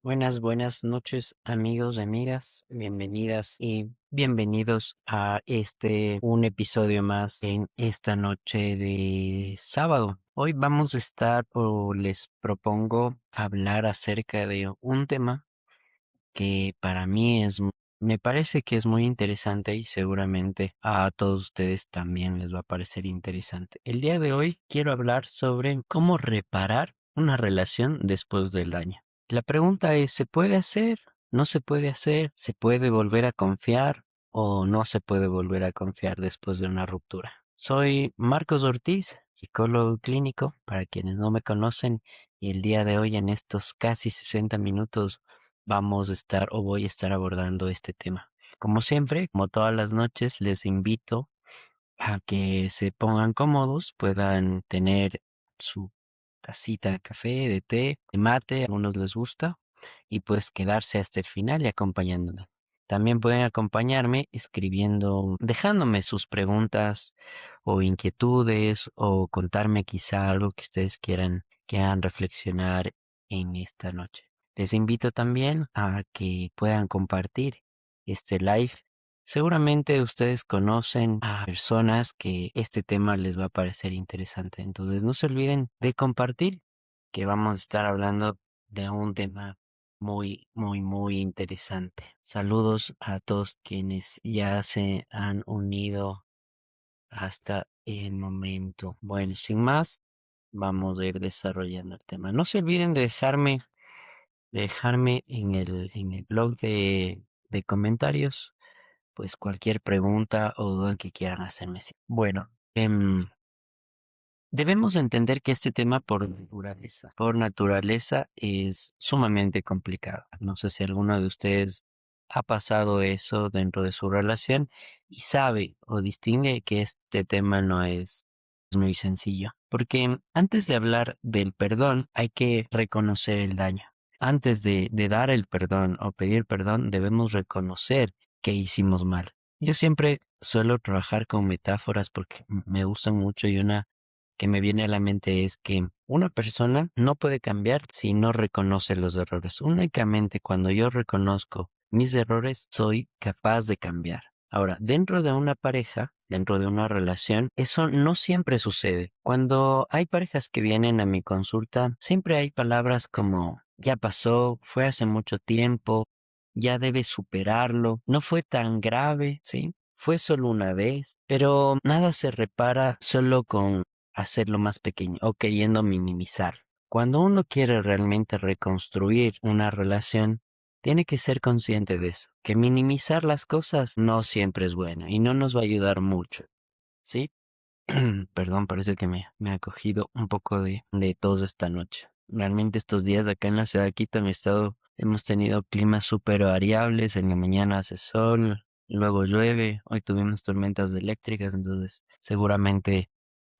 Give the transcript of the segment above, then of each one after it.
Buenas noches, amigos y amigas. Bienvenidas y bienvenidos a un episodio más en esta noche de sábado. Hoy vamos a estar o les propongo hablar acerca de un tema que para mí me parece que es muy interesante y seguramente a todos ustedes también les va a parecer interesante. El día de hoy quiero hablar sobre cómo reparar una relación después del daño. La pregunta es, ¿se puede hacer? ¿No se puede hacer? ¿Se puede volver a confiar o no se puede volver a confiar después de una ruptura? Soy Marcos Ortiz, psicólogo clínico, para quienes no me conocen, y el día de hoy en estos casi 60 minutos vamos a estar o voy a estar abordando este tema. Como siempre, como todas las noches, les invito a que se pongan cómodos, puedan tener su tacita de café, de té, de mate, a algunos les gusta, y pues quedarse hasta el final y acompañándome. También pueden acompañarme escribiendo, dejándome sus preguntas o inquietudes o contarme quizá algo que ustedes quieran reflexionar en esta noche. Les invito también a que puedan compartir este live. Seguramente ustedes conocen a personas que este tema les va a parecer interesante. Entonces no se olviden de compartir que vamos a estar hablando de un tema muy interesante. Saludos a todos quienes ya se han unido hasta el momento. Bueno, sin más, vamos a ir desarrollando el tema. No se olviden de dejarme en el blog de comentarios pues cualquier pregunta o duda que quieran hacerme. Sí. Bueno, debemos entender que este tema por naturaleza es sumamente complicado. No sé si alguno de ustedes ha pasado eso dentro de su relación y sabe o distingue que este tema no es muy sencillo. Porque antes de hablar del perdón hay que reconocer el daño. Antes de dar el perdón o pedir perdón debemos reconocer que hicimos mal. Yo siempre suelo trabajar con metáforas porque me gustan mucho y una que me viene a la mente es que una persona no puede cambiar si no reconoce los errores. Únicamente cuando yo reconozco mis errores, soy capaz de cambiar. Ahora, dentro de una pareja, dentro de una relación, eso no siempre sucede. Cuando hay parejas que vienen a mi consulta, siempre hay palabras como ya pasó, fue hace mucho tiempo, ya debes superarlo, no fue tan grave, ¿sí? Fue solo una vez, pero nada se repara solo con hacerlo más pequeño o queriendo minimizar. Cuando uno quiere realmente reconstruir una relación, tiene que ser consciente de eso, que minimizar las cosas no siempre es bueno y no nos va a ayudar mucho, ¿sí? Perdón, parece que me ha cogido un poco de tos esta noche. Realmente estos días acá en la ciudad de Quito, en mi estado, hemos tenido climas súper variables. En la mañana hace sol, luego llueve. Hoy tuvimos tormentas eléctricas, entonces seguramente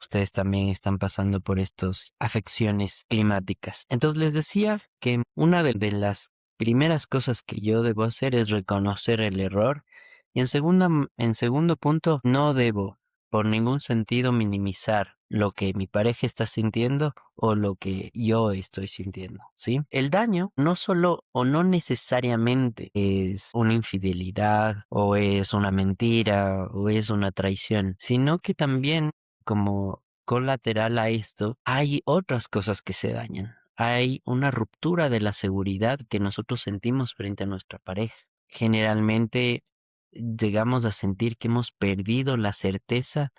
ustedes también están pasando por estas afecciones climáticas. Entonces les decía que una de las primeras cosas que yo debo hacer es reconocer el error. Y en segundo punto, no debo por ningún sentido minimizar lo que mi pareja está sintiendo o lo que yo estoy sintiendo, ¿sí? El daño no solo o no necesariamente es una infidelidad o es una mentira o es una traición, sino que también como colateral a esto hay otras cosas que se dañan. Hay una ruptura de la seguridad que nosotros sentimos frente a nuestra pareja. Generalmente llegamos a sentir que hemos perdido la certeza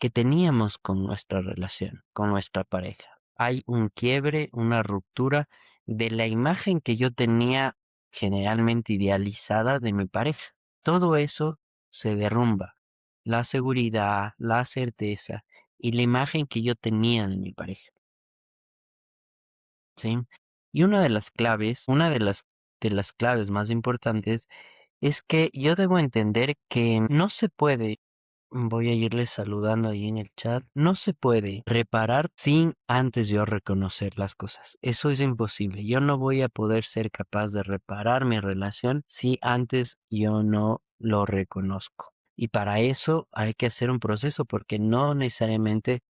que teníamos con nuestra relación, con nuestra pareja. Hay un quiebre, una ruptura de la imagen que yo tenía generalmente idealizada de mi pareja. Todo eso se derrumba. La seguridad, la certeza y la imagen que yo tenía de mi pareja. ¿Sí? Y una de las claves más importantes es que yo debo entender que no se puede, voy a irles saludando ahí en el chat, no se puede reparar sin antes yo reconocer las cosas. Eso es imposible. Yo no voy a poder ser capaz de reparar mi relación si antes yo no lo reconozco. Y para eso hay que hacer un proceso porque no necesariamente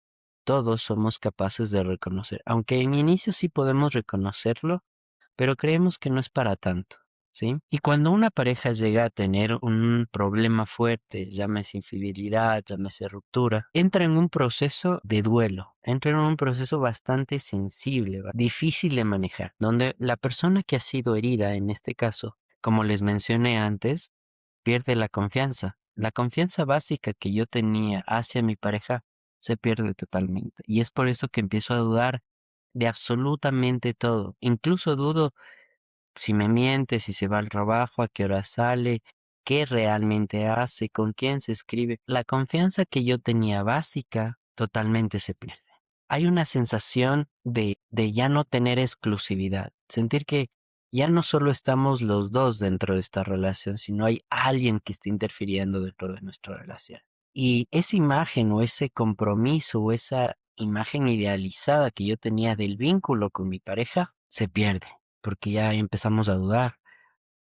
todos somos capaces de reconocer. Aunque en inicio sí podemos reconocerlo, pero creemos que no es para tanto, ¿sí? Y cuando una pareja llega a tener un problema fuerte, llámese infidelidad, llámese ruptura, entra en un proceso de duelo, entra en un proceso bastante sensible, difícil de manejar, donde la persona que ha sido herida, en este caso, como les mencioné antes, pierde la confianza. La confianza básica que yo tenía hacia mi pareja se pierde totalmente. Y es por eso que empiezo a dudar de absolutamente todo. Incluso dudo si me miente, si se va al trabajo, a qué hora sale, qué realmente hace, con quién se escribe. La confianza que yo tenía básica totalmente se pierde. Hay una sensación de ya no tener exclusividad, sentir que ya no solo estamos los dos dentro de esta relación, sino hay alguien que está interfiriendo dentro de nuestra relación. Y esa imagen o ese compromiso o esa imagen idealizada que yo tenía del vínculo con mi pareja se pierde porque ya empezamos a dudar.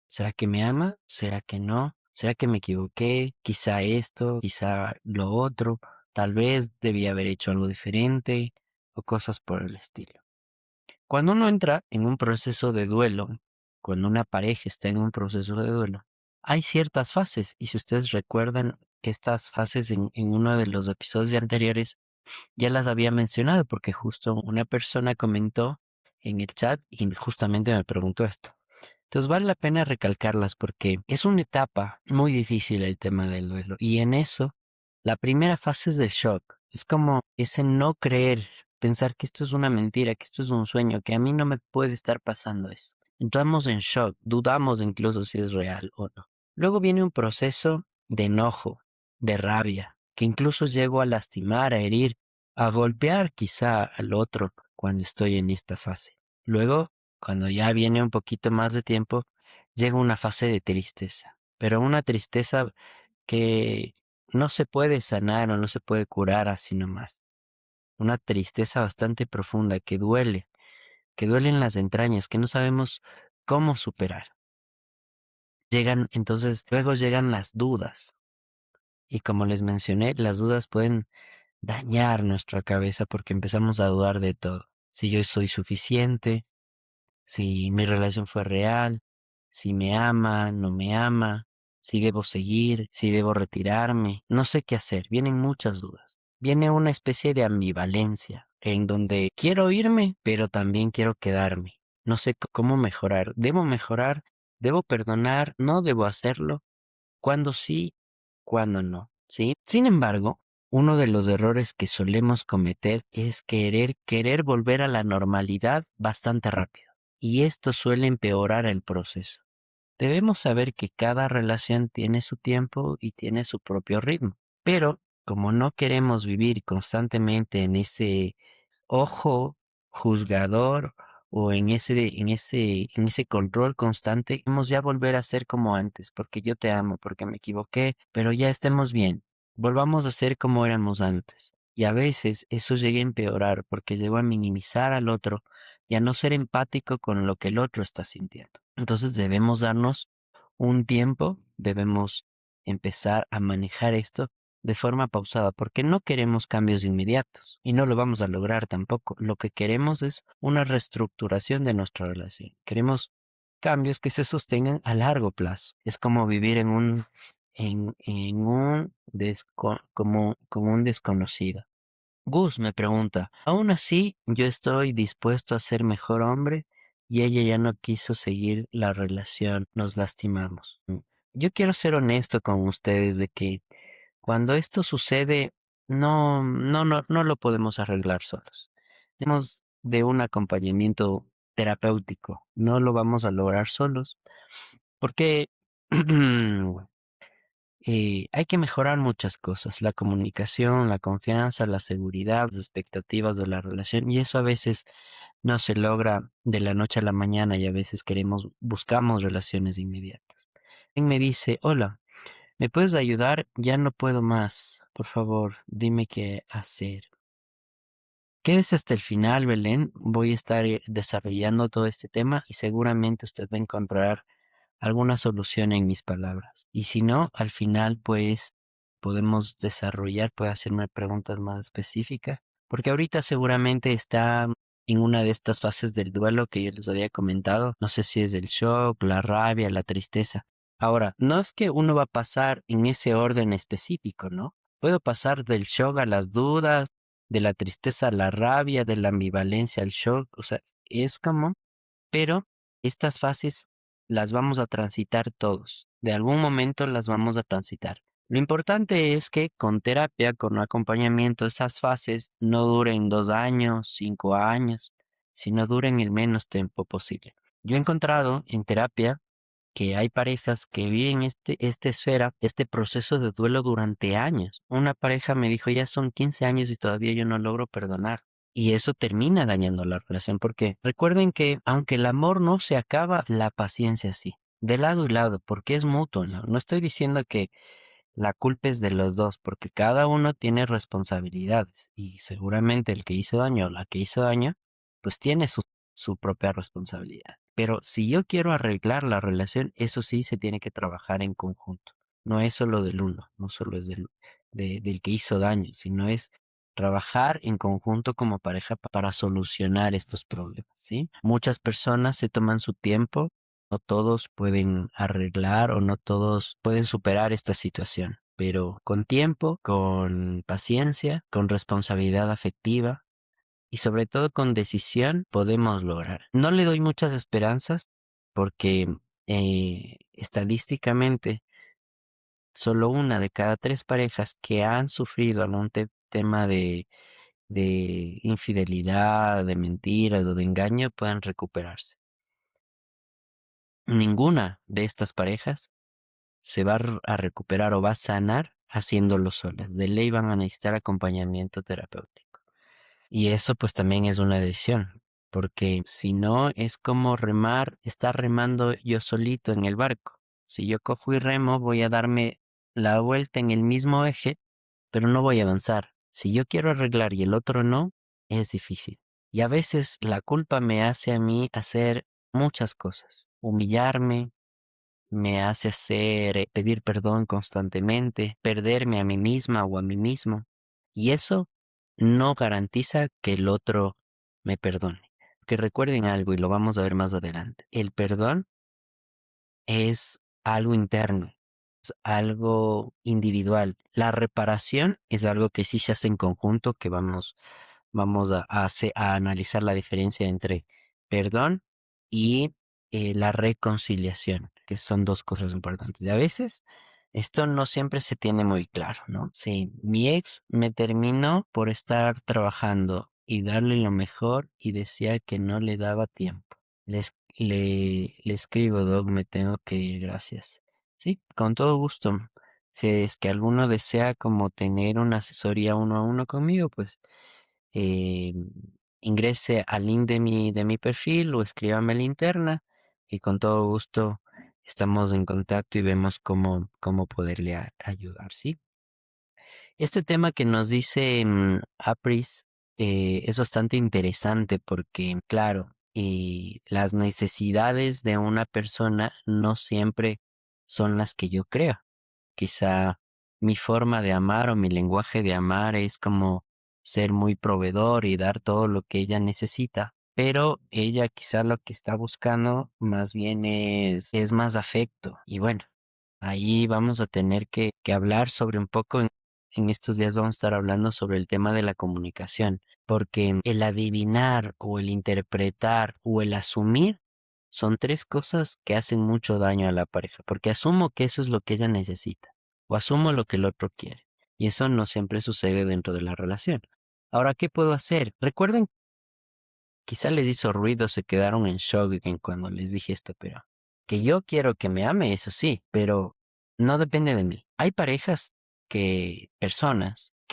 ¿Será que me ama? ¿Será que no? ¿Será que me equivoqué? Quizá esto, quizá lo otro. Tal vez debía haber hecho algo diferente o cosas por el estilo. Cuando uno entra en un proceso de duelo, cuando una pareja está en un proceso de duelo, hay ciertas fases y si ustedes recuerdan estas fases en uno de los episodios anteriores, ya las había mencionado porque justo una persona comentó en el chat y justamente me preguntó esto. Entonces vale la pena recalcarlas porque es una etapa muy difícil el tema del duelo y en eso la primera fase es de shock. Es como ese no creer, pensar que esto es una mentira, que esto es un sueño, que a mí no me puede estar pasando eso. Entramos en shock, dudamos incluso si es real o no. Luego viene un proceso de enojo, de rabia, que incluso llego a lastimar, a herir, a golpear quizá al otro cuando estoy en esta fase. Luego, cuando ya viene un poquito más de tiempo, llega una fase de tristeza, pero una tristeza que no se puede sanar o no se puede curar así nomás. Una tristeza bastante profunda que duele en las entrañas, que no sabemos cómo superar. Luego llegan las dudas. Y como les mencioné, las dudas pueden dañar nuestra cabeza porque empezamos a dudar de todo. Si yo soy suficiente, si mi relación fue real, si me ama, no me ama, si debo seguir, si debo retirarme, no sé qué hacer, vienen muchas dudas. Viene una especie de ambivalencia en donde quiero irme, pero también quiero quedarme. No sé cómo mejorar. ¿Debo mejorar? ¿Debo perdonar? ¿No debo hacerlo? ¿Cuándo sí? ¿Cuándo no? ¿Sí? Sin embargo, uno de los errores que solemos cometer es querer volver a la normalidad bastante rápido. Y esto suele empeorar el proceso. Debemos saber que cada relación tiene su tiempo y tiene su propio ritmo. Pero como no queremos vivir constantemente en ese ojo juzgador o en ese control constante, queremos ya volver a ser como antes, porque yo te amo, porque me equivoqué, pero ya estemos bien. Volvamos a ser como éramos antes. Y a veces eso llega a empeorar porque llegó a minimizar al otro y a no ser empático con lo que el otro está sintiendo. Entonces debemos darnos un tiempo, debemos empezar a manejar esto de forma pausada, porque no queremos cambios inmediatos y no lo vamos a lograr tampoco. Lo que queremos es una reestructuración de nuestra relación. Queremos cambios que se sostengan a largo plazo. Es como vivir como un desconocido. Gus me pregunta, aún así yo estoy dispuesto a ser mejor hombre y ella ya no quiso seguir la relación, nos lastimamos. Yo quiero ser honesto con ustedes de que cuando esto sucede, no lo podemos arreglar solos. Tenemos de un acompañamiento terapéutico. No lo vamos a lograr solos porque hay que mejorar muchas cosas. La comunicación, la confianza, la seguridad, las expectativas de la relación. Y eso a veces no se logra de la noche a la mañana y a veces buscamos relaciones inmediatas. Él me dice, hola. ¿Me puedes ayudar? Ya no puedo más. Por favor, dime qué hacer. Quédese hasta el final, Belén. Voy a estar desarrollando todo este tema y seguramente usted va a encontrar alguna solución en mis palabras. Y si no, al final, pues podemos desarrollar, puede hacerme preguntas más específicas, porque ahorita seguramente está en una de estas fases del duelo que yo les había comentado. No sé si es el shock, la rabia, la tristeza. Ahora, no es que uno va a pasar en ese orden específico, ¿no? Puedo pasar del shock a las dudas, de la tristeza a la rabia, de la ambivalencia al shock, o sea, es como, pero estas fases las vamos a transitar todos. De algún momento las vamos a transitar. Lo importante es que con terapia, con acompañamiento, esas fases no duren 2 años, 5 años, sino duren el menos tiempo posible. Yo he encontrado en terapia que hay parejas que viven esta esfera, este proceso de duelo durante años. Una pareja me dijo, ya son 15 años y todavía yo no logro perdonar. Y eso termina dañando la relación porque recuerden que aunque el amor no se acaba, la paciencia sí. De lado y lado, porque es mutuo, ¿no? No estoy diciendo que la culpa es de los dos, porque cada uno tiene responsabilidades y seguramente el que hizo daño o la que hizo daño, pues tiene su propia responsabilidad. Pero si yo quiero arreglar la relación, eso sí se tiene que trabajar en conjunto. No es solo del uno, no solo es del que hizo daño, sino es trabajar en conjunto como pareja para solucionar estos problemas, ¿sí? Muchas personas se toman su tiempo, no todos pueden arreglar o no todos pueden superar esta situación, pero con tiempo, con paciencia, con responsabilidad afectiva y sobre todo con decisión podemos lograr. No le doy muchas esperanzas porque estadísticamente solo una de cada 3 parejas que han sufrido algún tema de infidelidad, de mentiras o de engaño puedan recuperarse. Ninguna de estas parejas se va a recuperar o va a sanar haciéndolo solas. De ley van a necesitar acompañamiento terapéutico. Y eso pues también es una decisión, porque si no es como remar, estar remando yo solito en el barco. Si yo cojo y remo, voy a darme la vuelta en el mismo eje, pero no voy a avanzar. Si yo quiero arreglar y el otro no, es difícil. Y a veces la culpa me hace a mí hacer muchas cosas, humillarme, me hace pedir perdón constantemente, perderme a mí misma o a mí mismo. Y eso no garantiza que el otro me perdone. Que recuerden algo y lo vamos a ver más adelante. El perdón es algo interno, es algo individual. La reparación es algo que sí se hace en conjunto, que vamos a analizar la diferencia entre perdón y la reconciliación, que son dos cosas importantes. Y a veces esto no siempre se tiene muy claro, ¿no? Sí, mi ex me terminó por estar trabajando y darle lo mejor y decía que no le daba tiempo. Le escribo, Doc, me tengo que ir, gracias. Sí, con todo gusto. Si es que alguno desea como tener una asesoría uno a uno conmigo, pues eh, ingrese al link de mi perfil o escríbame la interna y con todo gusto estamos en contacto y vemos cómo poderle ayudar, ¿sí? Este tema que nos dice Apris es bastante interesante porque, claro, las necesidades de una persona no siempre son las que yo creo. Quizá mi forma de amar o mi lenguaje de amar es como ser muy proveedor y dar todo lo que ella necesita, pero ella quizá lo que está buscando más bien es más afecto. Y bueno, ahí vamos a tener que hablar sobre un poco, en estos días vamos a estar hablando sobre el tema de la comunicación, porque el adivinar o el interpretar o el asumir son 3 cosas que hacen mucho daño a la pareja, porque asumo que eso es lo que ella necesita o asumo lo que el otro quiere, y eso no siempre sucede dentro de la relación. Ahora, ¿qué puedo hacer? Recuerden, quizá les hizo ruido, se quedaron en shock en cuando les dije esto, pero que yo quiero que me ame, eso sí, pero no depende de mí. Hay personas que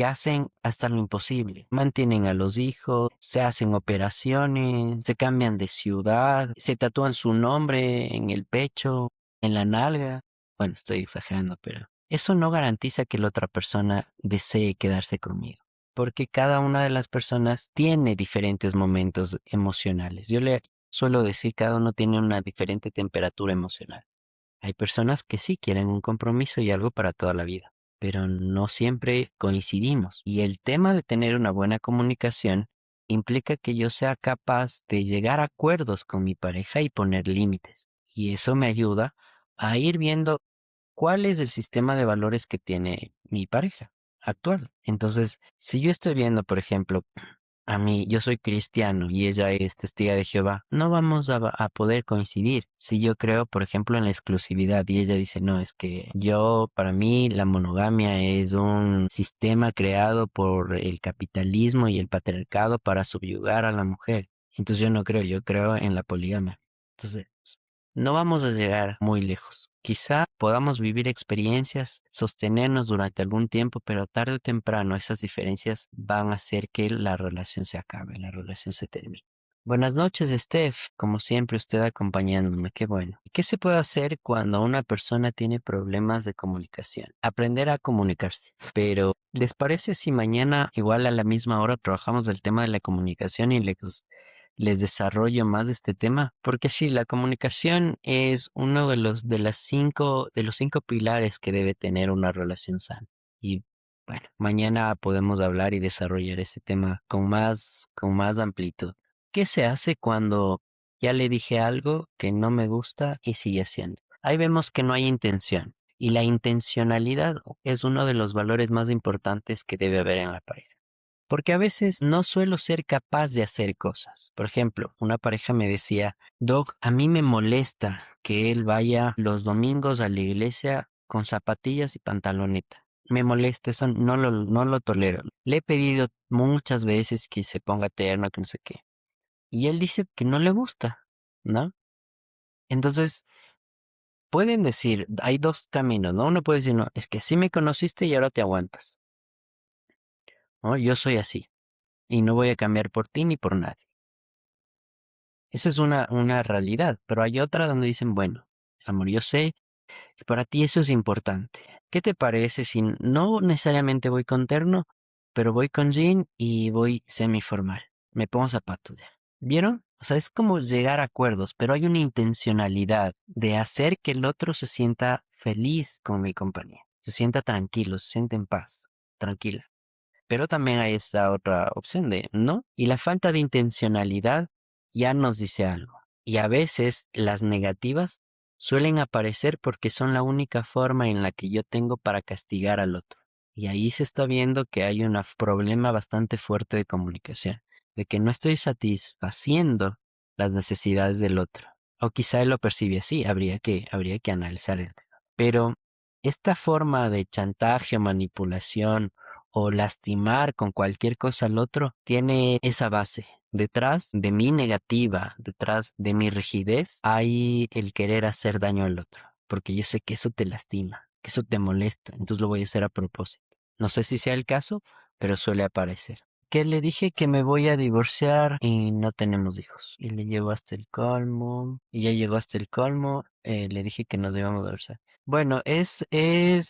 hacen hasta lo imposible. Mantienen a los hijos, se hacen operaciones, se cambian de ciudad, se tatúan su nombre en el pecho, en la nalga. Bueno, estoy exagerando, pero eso no garantiza que la otra persona desee quedarse conmigo porque cada una de las personas tiene diferentes momentos emocionales. Yo le suelo decir, cada uno tiene una diferente temperatura emocional. Hay personas que sí quieren un compromiso y algo para toda la vida, pero no siempre coincidimos. Y el tema de tener una buena comunicación implica que yo sea capaz de llegar a acuerdos con mi pareja y poner límites. Y eso me ayuda a ir viendo cuál es el sistema de valores que tiene mi pareja actual. Entonces, si yo estoy viendo, por ejemplo, a mí, yo soy cristiano y ella es testiga de Jehová, no vamos a poder coincidir. Si yo creo, por ejemplo, en la exclusividad y ella dice, no, es que yo, para mí, la monogamia es un sistema creado por el capitalismo y el patriarcado para subyugar a la mujer. Entonces yo no creo, yo creo en la poligamia. Entonces, no vamos a llegar muy lejos. Quizá podamos vivir experiencias, sostenernos durante algún tiempo, pero tarde o temprano esas diferencias van a hacer que la relación se acabe, la relación se termine. Buenas noches, Steph. Como siempre, usted acompañándome. Qué bueno. ¿Qué se puede hacer cuando una persona tiene problemas de comunicación? Aprender a comunicarse. Pero, ¿les parece si mañana, igual a la misma hora, trabajamos el tema de la comunicación y les desarrollo más este tema? Porque sí, la comunicación es uno de los cinco pilares que debe tener una relación sana. Y bueno, mañana podemos hablar y desarrollar este tema con más amplitud. ¿Qué se hace cuando ya le dije algo que no me gusta y sigue haciendo? Ahí vemos que no hay intención. Y la intencionalidad es uno de los valores más importantes que debe haber en la pareja. Porque a veces no suelo ser capaz de hacer cosas. Por ejemplo, una pareja me decía, Doc, a mí me molesta que él vaya los domingos a la iglesia con zapatillas y pantaloneta. Me molesta eso, no lo tolero. Le he pedido muchas veces que se ponga terno, que no sé qué. Y él dice que no le gusta, ¿no? Entonces, pueden decir, hay dos caminos, ¿no? Uno puede decir, no, es que sí me conociste y ahora te aguantas, ¿no? Yo soy así y no voy a cambiar por ti ni por nadie. Esa es una realidad, pero hay otra donde dicen, bueno, amor, yo sé que para ti eso es importante. ¿Qué te parece si no necesariamente voy con terno, pero voy con jean y voy semiformal? Me pongo zapatos ya. ¿Vieron? O sea, es como llegar a acuerdos, pero hay una intencionalidad de hacer que el otro se sienta feliz con mi compañía, se sienta tranquilo, se sienta en paz, tranquila. Pero también hay esa otra opción de no. Y la falta de intencionalidad ya nos dice algo. Y a veces las negativas suelen aparecer porque son la única forma en la que yo tengo para castigar al otro. Y ahí se está viendo que hay un problema bastante fuerte de comunicación, de que no estoy satisfaciendo las necesidades del otro. O quizá él lo percibe así, habría que analizar el tema. Pero esta forma de chantaje o manipulación o lastimar con cualquier cosa al otro, tiene esa base. Detrás de mi negativa, detrás de mi rigidez, hay el querer hacer daño al otro, porque yo sé que eso te lastima, que eso te molesta, entonces lo voy a hacer a propósito. No sé si sea el caso, pero suele aparecer. Que le dije que me voy a divorciar y no tenemos hijos. Y le llevo hasta el colmo, y ya llegó hasta el colmo, le dije que nos íbamos a divorciar. Bueno, es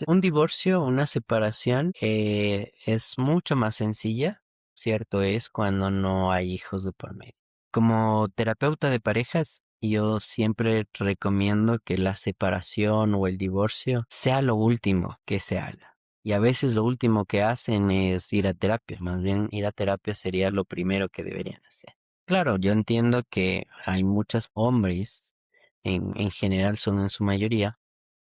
un divorcio, una separación, es mucho más sencilla, cierto es, cuando no hay hijos de por medio. Como terapeuta de parejas, yo siempre recomiendo que la separación o el divorcio sea lo último que se haga. Y a veces lo último que hacen es ir a terapia, más bien ir a terapia sería lo primero que deberían hacer. Claro, yo entiendo que hay muchos hombres, en general son en su mayoría,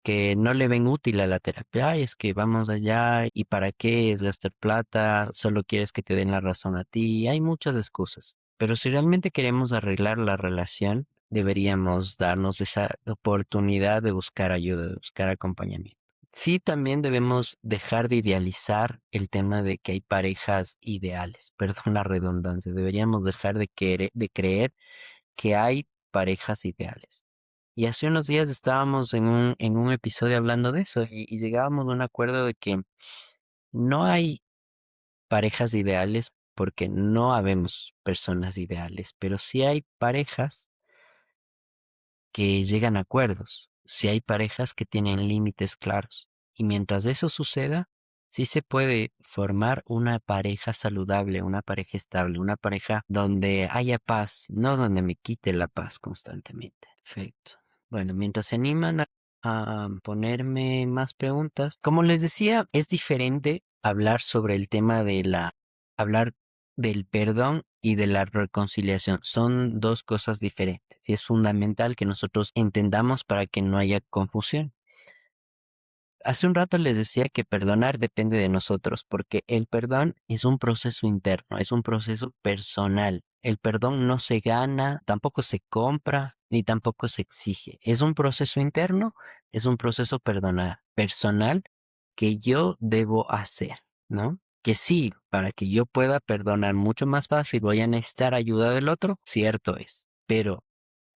que no le ven útil a la terapia. Ay, es que vamos allá y para qué es gastar plata, solo quieres que te den la razón a ti. Hay muchas excusas. Pero si realmente queremos arreglar la relación, deberíamos darnos esa oportunidad de buscar ayuda, de buscar acompañamiento. Sí, también debemos dejar de idealizar el tema de que hay parejas ideales. Perdón la redundancia. Deberíamos dejar de creer que hay parejas ideales. Y hace unos días estábamos en un episodio hablando de eso y llegábamos a un acuerdo de que no hay parejas ideales porque no habemos personas ideales, pero sí hay parejas que llegan a acuerdos, sí hay parejas que tienen límites claros. Y mientras eso suceda, sí se puede formar una pareja saludable, una pareja estable, una pareja donde haya paz, no donde me quite la paz constantemente. Perfecto. Bueno, mientras se animan a ponerme más preguntas, como les decía, es diferente hablar sobre el tema hablar del perdón y de la reconciliación. Son dos cosas diferentes y es fundamental que nosotros entendamos para que no haya confusión. Hace un rato les decía que perdonar depende de nosotros, porque el perdón es un proceso interno, es un proceso personal. El perdón no se gana, tampoco se compra, ni tampoco se exige. Es un proceso interno, es un proceso personal que yo debo hacer, ¿no? Que sí, para que yo pueda perdonar mucho más fácil, voy a necesitar ayuda del otro, cierto es, pero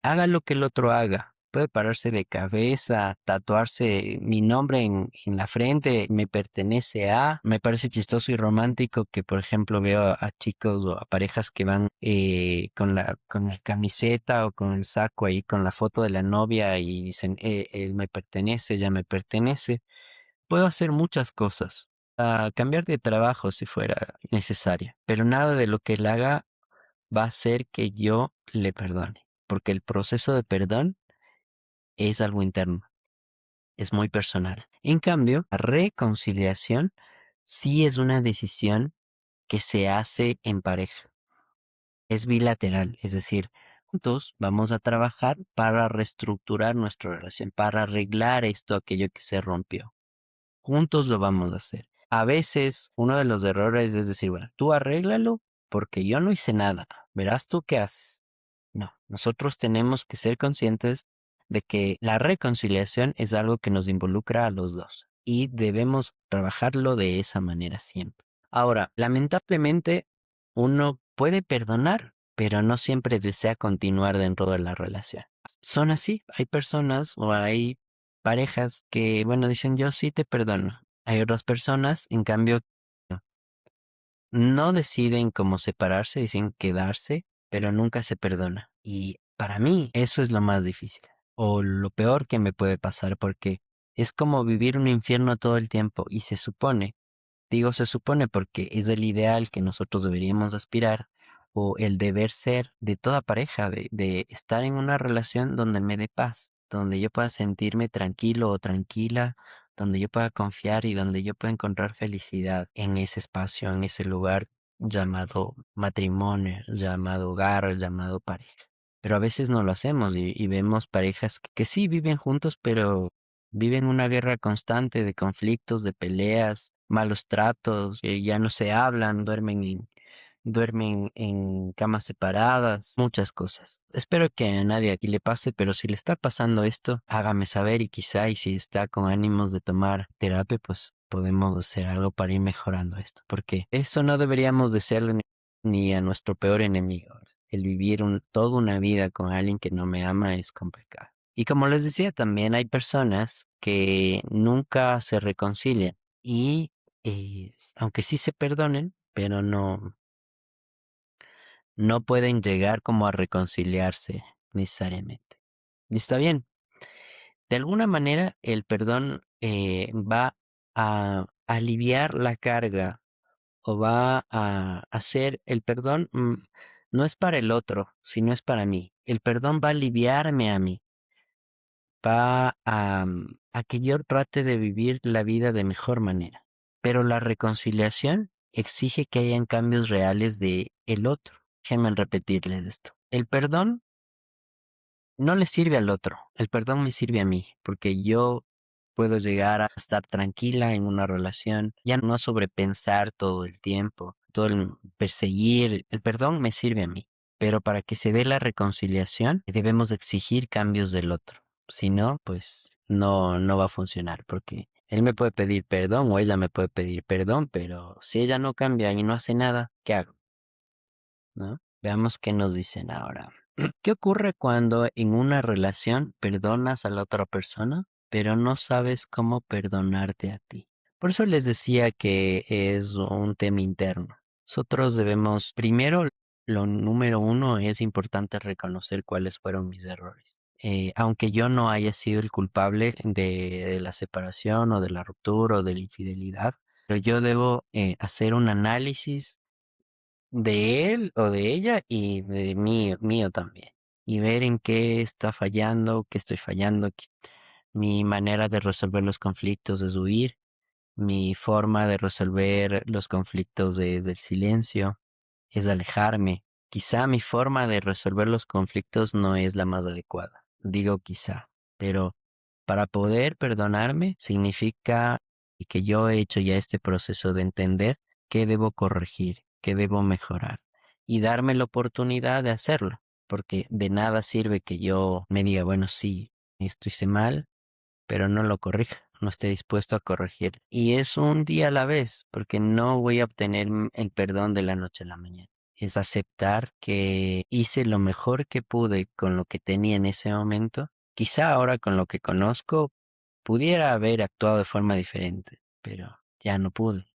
haga lo que el otro haga. Puede pararse de cabeza, tatuarse mi nombre en la frente, me pertenece a. Me parece chistoso y romántico que, por ejemplo, veo a chicos o a parejas que van con la camiseta o con el saco ahí, con la foto de la novia y dicen, él me pertenece, ella me pertenece. Puedo hacer muchas cosas. Cambiar de trabajo si fuera necesario, pero nada de lo que él haga va a hacer que yo le perdone, porque el proceso de perdón es algo interno, es muy personal. En cambio, la reconciliación sí es una decisión que se hace en pareja, es bilateral, es decir, juntos vamos a trabajar para reestructurar nuestra relación, para arreglar esto, aquello que se rompió. Juntos lo vamos a hacer. A veces uno de los errores es decir, bueno, tú arréglalo porque yo no hice nada, verás tú qué haces. No, nosotros tenemos que ser conscientes de que la reconciliación es algo que nos involucra a los dos y debemos trabajarlo de esa manera siempre. Ahora, lamentablemente, uno puede perdonar, pero no siempre desea continuar dentro de la relación. Son así, hay personas o hay parejas que, bueno, dicen yo sí te perdono. Hay otras personas, en cambio, no deciden cómo separarse, dicen quedarse, pero nunca se perdona. Y para mí eso es lo más difícil o lo peor que me puede pasar porque es como vivir un infierno todo el tiempo y se supone, digo se supone porque es el ideal que nosotros deberíamos aspirar o el deber ser de toda pareja, de estar en una relación donde me dé paz, donde yo pueda sentirme tranquilo o tranquila, donde yo pueda confiar y donde yo pueda encontrar felicidad en ese espacio, en ese lugar llamado matrimonio, llamado hogar, llamado pareja. Pero a veces no lo hacemos y vemos parejas que sí viven juntos, pero viven una guerra constante de conflictos, de peleas, malos tratos, ya no se hablan, duermen en camas separadas, muchas cosas. Espero que a nadie aquí le pase, pero si le está pasando esto, hágame saber y quizá, y si está con ánimos de tomar terapia, pues podemos hacer algo para ir mejorando esto, porque eso no deberíamos desearle ni a nuestro peor enemigo. El vivir toda una vida con alguien que no me ama es complicado. Y como les decía, también hay personas que nunca se reconcilian y aunque sí se perdonen, pero no pueden llegar como a reconciliarse necesariamente. Y está bien. De alguna manera, el perdón va a aliviar la carga o va a hacer el perdón, no es para el otro, sino es para mí. El perdón va a aliviarme a mí, va a que yo trate de vivir la vida de mejor manera. Pero la reconciliación exige que hayan cambios reales de el otro. Déjenme repetirles esto. El perdón no le sirve al otro, el perdón me sirve a mí, porque yo puedo llegar a estar tranquila en una relación, ya no sobrepensar todo el tiempo, todo el perseguir, el perdón me sirve a mí, pero para que se dé la reconciliación debemos exigir cambios del otro, si no, pues no va a funcionar, porque él me puede pedir perdón o ella me puede pedir perdón, pero si ella no cambia y no hace nada, ¿qué hago? ¿No? Veamos qué nos dicen ahora. ¿Qué ocurre cuando en una relación perdonas a la otra persona, pero no sabes cómo perdonarte a ti? Por eso les decía que es un tema interno. Nosotros debemos, primero, lo número uno es importante reconocer cuáles fueron mis errores. Aunque yo no haya sido el culpable de la separación o de la ruptura o de la infidelidad, pero yo debo hacer un análisis de él o de ella y de mío también. Y ver en qué está fallando, qué estoy fallando. Mi manera de resolver los conflictos es huir. Mi forma de resolver los conflictos es el silencio, es alejarme. Quizá mi forma de resolver los conflictos no es la más adecuada. Digo quizá, pero para poder perdonarme significa que yo he hecho ya este proceso de entender qué debo corregir, qué debo mejorar y darme la oportunidad de hacerlo, porque de nada sirve que yo me diga, bueno, sí, esto hice mal, pero no lo corrija, no esté dispuesto a corregir. Y es un día a la vez, porque no voy a obtener el perdón de la noche a la mañana. Es aceptar que hice lo mejor que pude con lo que tenía en ese momento. Quizá ahora con lo que conozco pudiera haber actuado de forma diferente, pero ya no pude.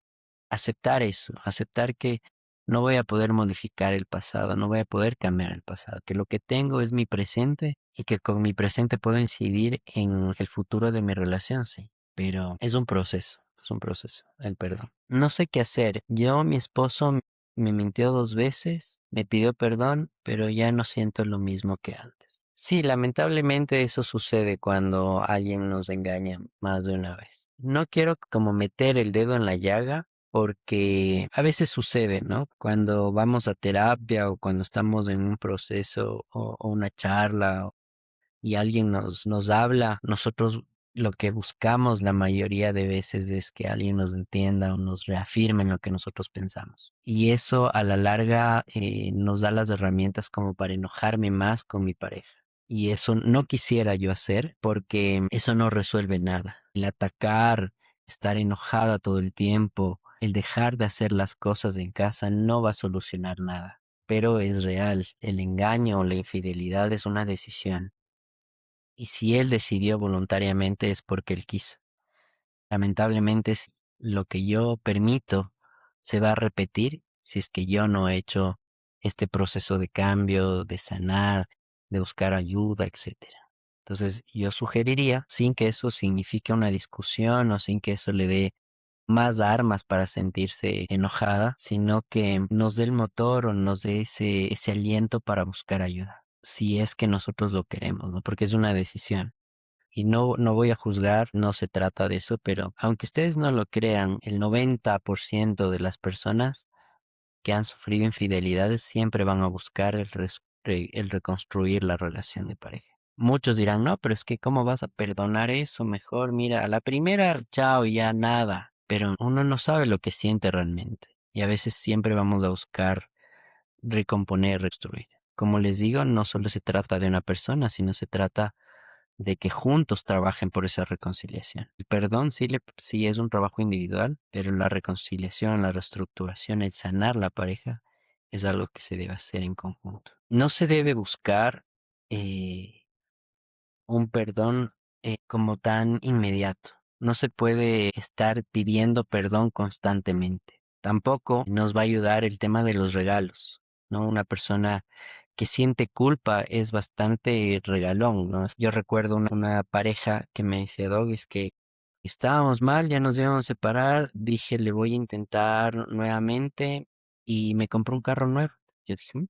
Aceptar eso, aceptar que no voy a poder modificar el pasado, no voy a poder cambiar el pasado, que lo que tengo es mi presente y que con mi presente puedo incidir en el futuro de mi relación, sí, pero es un proceso, el perdón. No sé qué hacer. Mi esposo me mintió 2 veces, me pidió perdón, pero ya no siento lo mismo que antes. Sí, lamentablemente eso sucede cuando alguien nos engaña más de una vez. No quiero como meter el dedo en la llaga, porque a veces sucede, ¿no? Cuando vamos a terapia o cuando estamos en un proceso o una charla y alguien nos habla, nosotros lo que buscamos la mayoría de veces es que alguien nos entienda o nos reafirme en lo que nosotros pensamos. Y eso a la larga nos da las herramientas como para enojarme más con mi pareja. Y eso no quisiera yo hacer porque eso no resuelve nada. El atacar, estar enojada todo el tiempo, el dejar de hacer las cosas en casa no va a solucionar nada. Pero es real, el engaño o la infidelidad es una decisión. Y si él decidió voluntariamente es porque él quiso. Lamentablemente, lo que yo permito se va a repetir si es que yo no he hecho este proceso de cambio, de sanar, de buscar ayuda, etcétera. Entonces, yo sugeriría, sin que eso signifique una discusión o sin que eso le dé más armas para sentirse enojada, sino que nos dé el motor o nos dé ese aliento para buscar ayuda, si es que nosotros lo queremos, ¿no? Porque es una decisión. Y no voy a juzgar, no se trata de eso, pero aunque ustedes no lo crean, el 90% de las personas que han sufrido infidelidades siempre van a buscar el reconstruir la relación de pareja. Muchos dirán, no, pero es que ¿cómo vas a perdonar eso? Mejor, mira, a la primera, chao, ya nada. Pero uno no sabe lo que siente realmente. Y a veces siempre vamos a buscar recomponer, reconstruir. Como les digo, no solo se trata de una persona, sino se trata de que juntos trabajen por esa reconciliación. El perdón sí es un trabajo individual, pero la reconciliación, la reestructuración, el sanar la pareja es algo que se debe hacer en conjunto. No se debe buscar eh, un perdón como tan inmediato. No se puede estar pidiendo perdón constantemente. Tampoco nos va a ayudar el tema de los regalos, ¿no? Una persona que siente culpa es bastante regalón, ¿no? Yo recuerdo una pareja que me decía, Dog, es que estábamos mal, ya nos íbamos a separar, dije, le voy a intentar nuevamente y me compró un carro nuevo. Yo dije,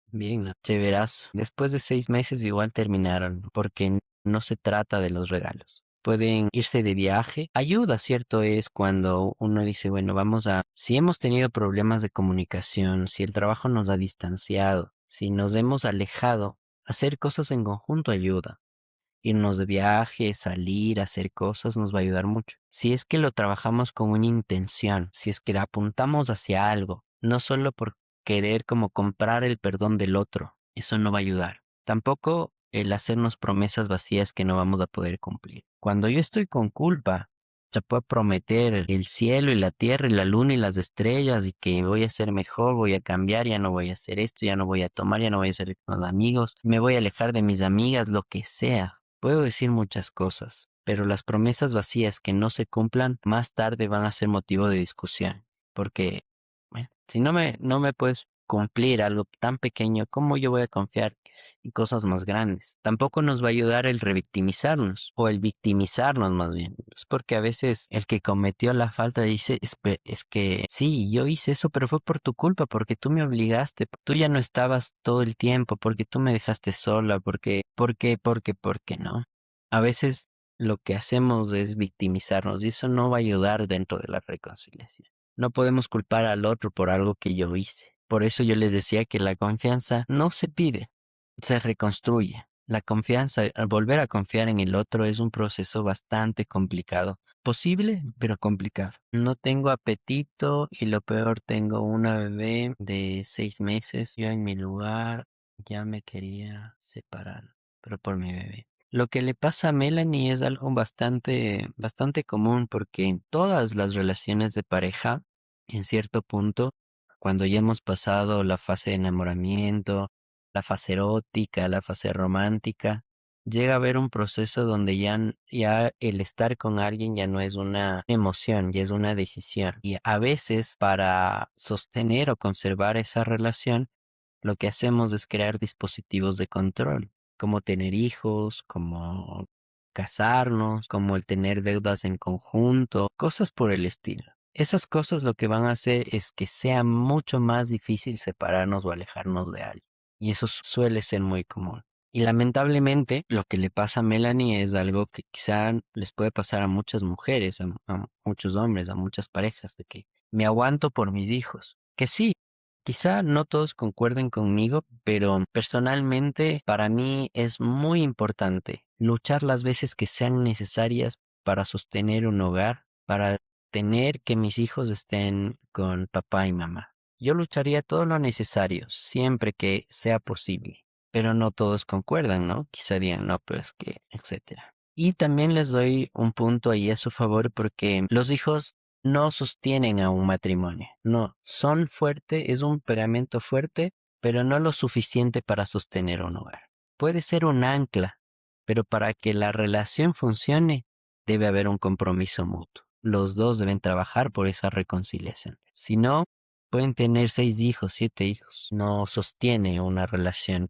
bien, ¿no? Chéverazo. Después de 6 meses igual terminaron, porque no se trata de los regalos. Pueden irse de viaje. Ayuda, cierto, es cuando uno dice, bueno, si hemos tenido problemas de comunicación, si el trabajo nos ha distanciado, si nos hemos alejado, hacer cosas en conjunto ayuda. Irnos de viaje, salir, hacer cosas nos va a ayudar mucho. Si es que lo trabajamos con una intención, si es que apuntamos hacia algo, no solo por querer como comprar el perdón del otro, eso no va a ayudar. Tampoco el hacernos promesas vacías que no vamos a poder cumplir. Cuando yo estoy con culpa, se puede prometer el cielo y la tierra y la luna y las estrellas y que voy a ser mejor, voy a cambiar, ya no voy a hacer esto, ya no voy a tomar, ya no voy a salir con los amigos, me voy a alejar de mis amigas, lo que sea. Puedo decir muchas cosas, pero las promesas vacías que no se cumplan más tarde van a ser motivo de discusión, porque, bueno, si no me puedes cumplir algo tan pequeño, ¿cómo yo voy a confiar en cosas más grandes? Tampoco nos va a ayudar el revictimizarnos o el victimizarnos más bien. Es porque a veces el que cometió la falta dice, es que sí, yo hice eso, pero fue por tu culpa, porque tú me obligaste, tú ya no estabas todo el tiempo, porque tú me dejaste sola, porque no. A veces lo que hacemos es victimizarnos y eso no va a ayudar dentro de la reconciliación. No podemos culpar al otro por algo que yo hice. Por eso yo les decía que la confianza no se pide, se reconstruye. La confianza, al volver a confiar en el otro es un proceso bastante complicado. Posible, pero complicado. No tengo apetito y lo peor, tengo una bebé de 6 meses. Yo en mi lugar ya me quería separar, pero por mi bebé. Lo que le pasa a Melanie es algo bastante común porque en todas las relaciones de pareja, en cierto punto, cuando ya hemos pasado la fase de enamoramiento, la fase erótica, la fase romántica, llega a haber un proceso donde ya el estar con alguien ya no es una emoción, ya es una decisión. Y a veces para sostener o conservar esa relación, lo que hacemos es crear dispositivos de control, como tener hijos, como casarnos, como el tener deudas en conjunto, cosas por el estilo. Esas cosas lo que van a hacer es que sea mucho más difícil separarnos o alejarnos de alguien. Y eso suele ser muy común. Y lamentablemente lo que le pasa a Melanie es algo que quizá les puede pasar a muchas mujeres, a muchos hombres, a muchas parejas, de que me aguanto por mis hijos. Que sí, quizá no todos concuerden conmigo, pero personalmente para mí es muy importante luchar las veces que sean necesarias para sostener un hogar, para tener que mis hijos estén con papá y mamá. Yo lucharía todo lo necesario, siempre que sea posible, pero no todos concuerdan, ¿no? Quizá digan, no, pues que, etcétera. Y también les doy un punto ahí a su favor porque los hijos no sostienen a un matrimonio. No, son fuerte, es un pegamento fuerte, pero no lo suficiente para sostener un hogar. Puede ser un ancla, pero para que la relación funcione, debe haber un compromiso mutuo. Los dos deben trabajar por esa reconciliación. Si no, pueden tener 6 hijos, 7 hijos. No sostiene una relación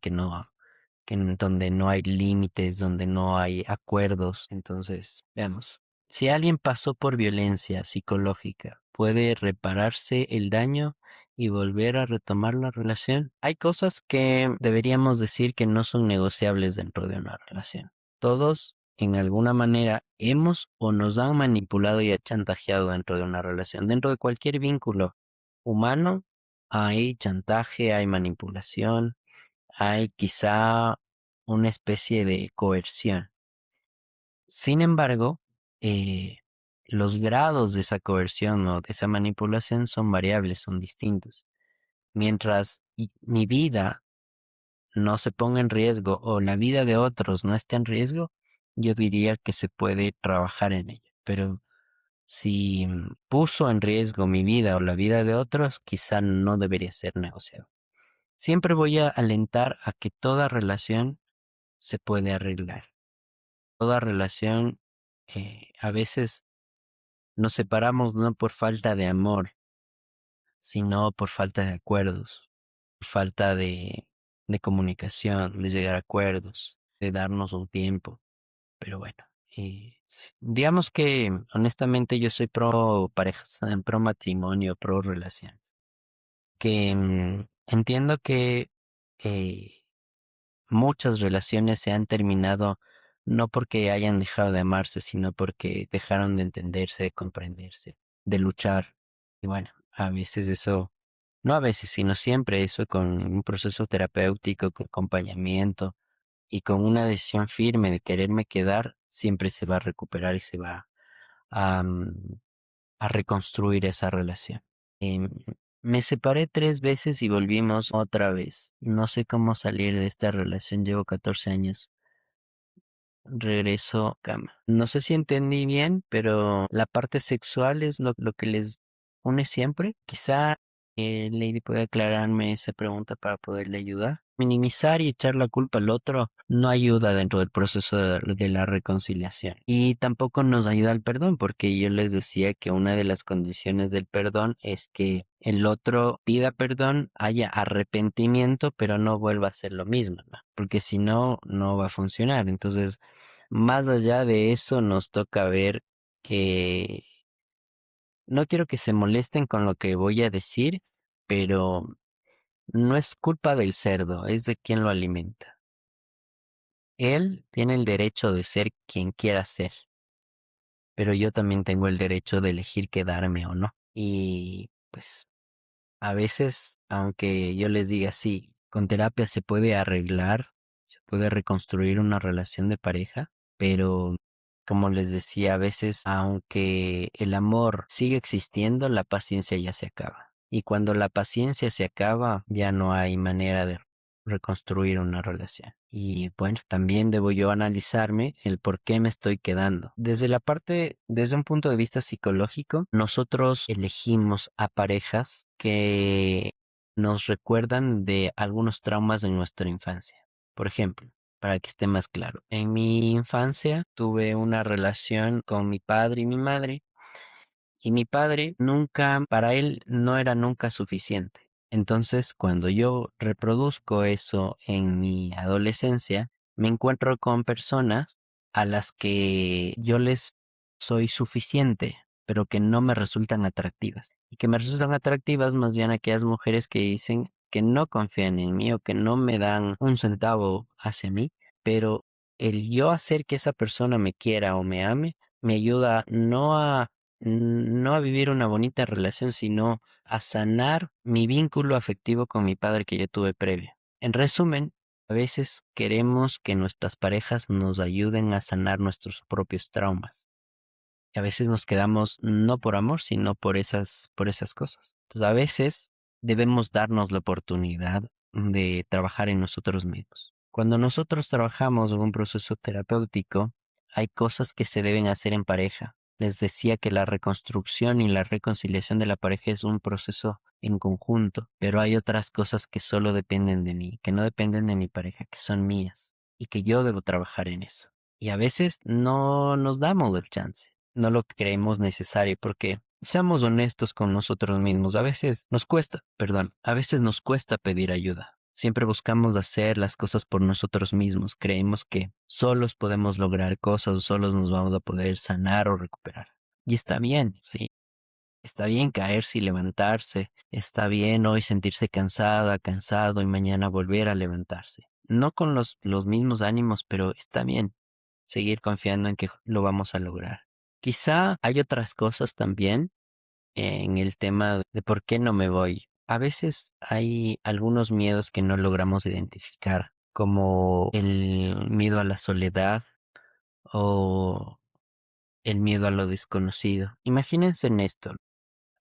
donde no hay límites, donde no hay acuerdos. Entonces, veamos. Si alguien pasó por violencia psicológica, ¿puede repararse el daño y volver a retomar la relación? Hay cosas que deberíamos decir que no son negociables dentro de una relación. Todos, en alguna manera, hemos o nos han manipulado y chantajeado dentro de una relación. Dentro de cualquier vínculo humano hay chantaje, hay manipulación, hay quizá una especie de coerción. Sin embargo, eh, los grados de esa coerción o de esa manipulación son variables, son distintos. Mientras mi vida no se ponga en riesgo o la vida de otros no esté en riesgo, yo diría que se puede trabajar en ello. Pero si puso en riesgo mi vida o la vida de otros, quizá no debería ser negociado. Siempre voy a alentar a que toda relación se puede arreglar. Toda relación, a veces nos separamos no por falta de amor, sino por falta de acuerdos, por falta de comunicación, de llegar a acuerdos, de darnos un tiempo. Pero bueno, digamos que honestamente yo soy pro parejas, pro matrimonio, pro relaciones. Que entiendo que eh, muchas relaciones se han terminado no porque hayan dejado de amarse, sino porque dejaron de entenderse, de comprenderse, de luchar. Y bueno, a veces eso, no a veces, sino siempre eso con un proceso terapéutico, con acompañamiento y con una decisión firme de quererme quedar, siempre se va a recuperar y se va a, a reconstruir esa relación. Em, Me separé 3 veces y volvimos otra vez. No sé cómo salir de esta relación. Llevo 14 años. Regreso a cama. No sé si entendí bien, pero la parte sexual es lo que les une siempre. Quizá Lady puede aclararme esa pregunta para poderle ayudar. Minimizar y echar la culpa al otro no ayuda dentro del proceso de la reconciliación. Y tampoco nos ayuda al perdón, porque yo les decía que una de las condiciones del perdón es que el otro pida perdón, haya arrepentimiento, pero no vuelva a hacer lo mismo, ¿no? Porque si no, no va a funcionar. Entonces, más allá de eso, nos toca ver que no quiero que se molesten con lo que voy a decir, pero no es culpa del cerdo, es de quien lo alimenta. Él tiene el derecho de ser quien quiera ser, pero yo también tengo el derecho de elegir quedarme o no. Y pues A veces, aunque yo les diga sí, con terapia se puede arreglar, se puede reconstruir una relación de pareja, pero como les decía, a veces, aunque el amor sigue existiendo, la paciencia ya se acaba. Y cuando la paciencia se acaba, ya no hay manera de reconstruir una relación. Y bueno, también debo yo analizarme el por qué me estoy quedando. Desde un punto de vista psicológico, nosotros elegimos a parejas que nos recuerdan de algunos traumas de nuestra infancia. Por ejemplo, para que esté más claro, en mi infancia tuve una relación con mi padre y mi madre y mi padre nunca, para él no era nunca suficiente. Entonces, cuando yo reproduzco eso en mi adolescencia, me encuentro con personas a las que yo les soy suficiente, pero que no me resultan atractivas. Y que me resultan atractivas más bien aquellas mujeres que dicen que no confían en mí o que no me dan un centavo hacia mí, pero el yo hacer que esa persona me quiera o me ame me ayuda no a vivir una bonita relación, sino a sanar mi vínculo afectivo con mi padre que yo tuve previo. En resumen, a veces queremos que nuestras parejas nos ayuden a sanar nuestros propios traumas. Y a veces nos quedamos no por amor, sino por esas cosas. Entonces, a veces debemos darnos la oportunidad de trabajar en nosotros mismos. Cuando nosotros trabajamos en un proceso terapéutico, hay cosas que se deben hacer en pareja. Les decía que la reconstrucción y la reconciliación de la pareja es un proceso en conjunto, pero hay otras cosas que solo dependen de mí, que no dependen de mi pareja, que son mías, y que yo debo trabajar en eso. Y a veces no nos damos el chance, no lo creemos necesario, porque seamos honestos con nosotros mismos, a veces nos cuesta pedir ayuda. Siempre buscamos hacer las cosas por nosotros mismos. Creemos que solos podemos lograr cosas o solos nos vamos a poder sanar o recuperar. Y está bien, sí. Está bien caerse y levantarse. Está bien hoy sentirse cansada, cansado y mañana volver a levantarse. No con los mismos ánimos, pero está bien seguir confiando en que lo vamos a lograr. Quizá hay otras cosas también en el tema de por qué no me voy. A veces hay algunos miedos que no logramos identificar, como el miedo a la soledad o el miedo a lo desconocido. Imagínense en esto.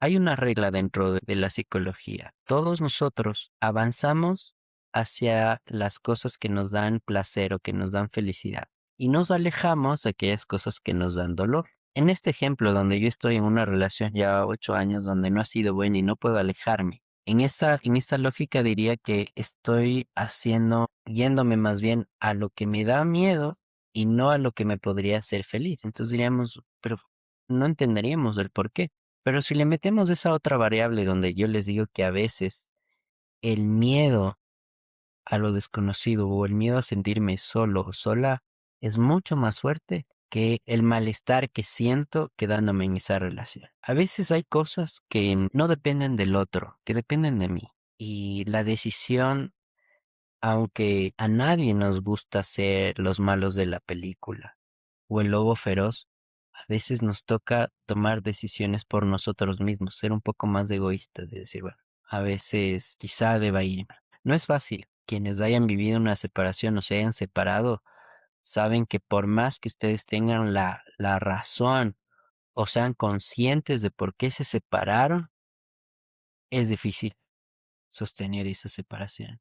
Hay una regla dentro de la psicología. Todos nosotros avanzamos hacia las cosas que nos dan placer o que nos dan felicidad y nos alejamos de aquellas cosas que nos dan dolor. En este ejemplo donde yo estoy en una relación ya 8 años donde no ha sido buena y no puedo alejarme, en esta lógica diría que estoy yéndome más bien a lo que me da miedo y no a lo que me podría hacer feliz. Entonces diríamos, pero no entenderíamos el por qué. Pero si le metemos esa otra variable donde yo les digo que a veces el miedo a lo desconocido o el miedo a sentirme solo o sola es mucho más fuerte que el malestar que siento quedándome en esa relación. A veces hay cosas que no dependen del otro, que dependen de mí. Y la decisión, aunque a nadie nos gusta ser los malos de la película o el lobo feroz, a veces nos toca tomar decisiones por nosotros mismos, ser un poco más egoístas, de decir, bueno, a veces quizá deba irme. No es fácil. Quienes hayan vivido una separación o se hayan separado, saben que por más que ustedes tengan la razón o sean conscientes de por qué se separaron, es difícil sostener esa separación.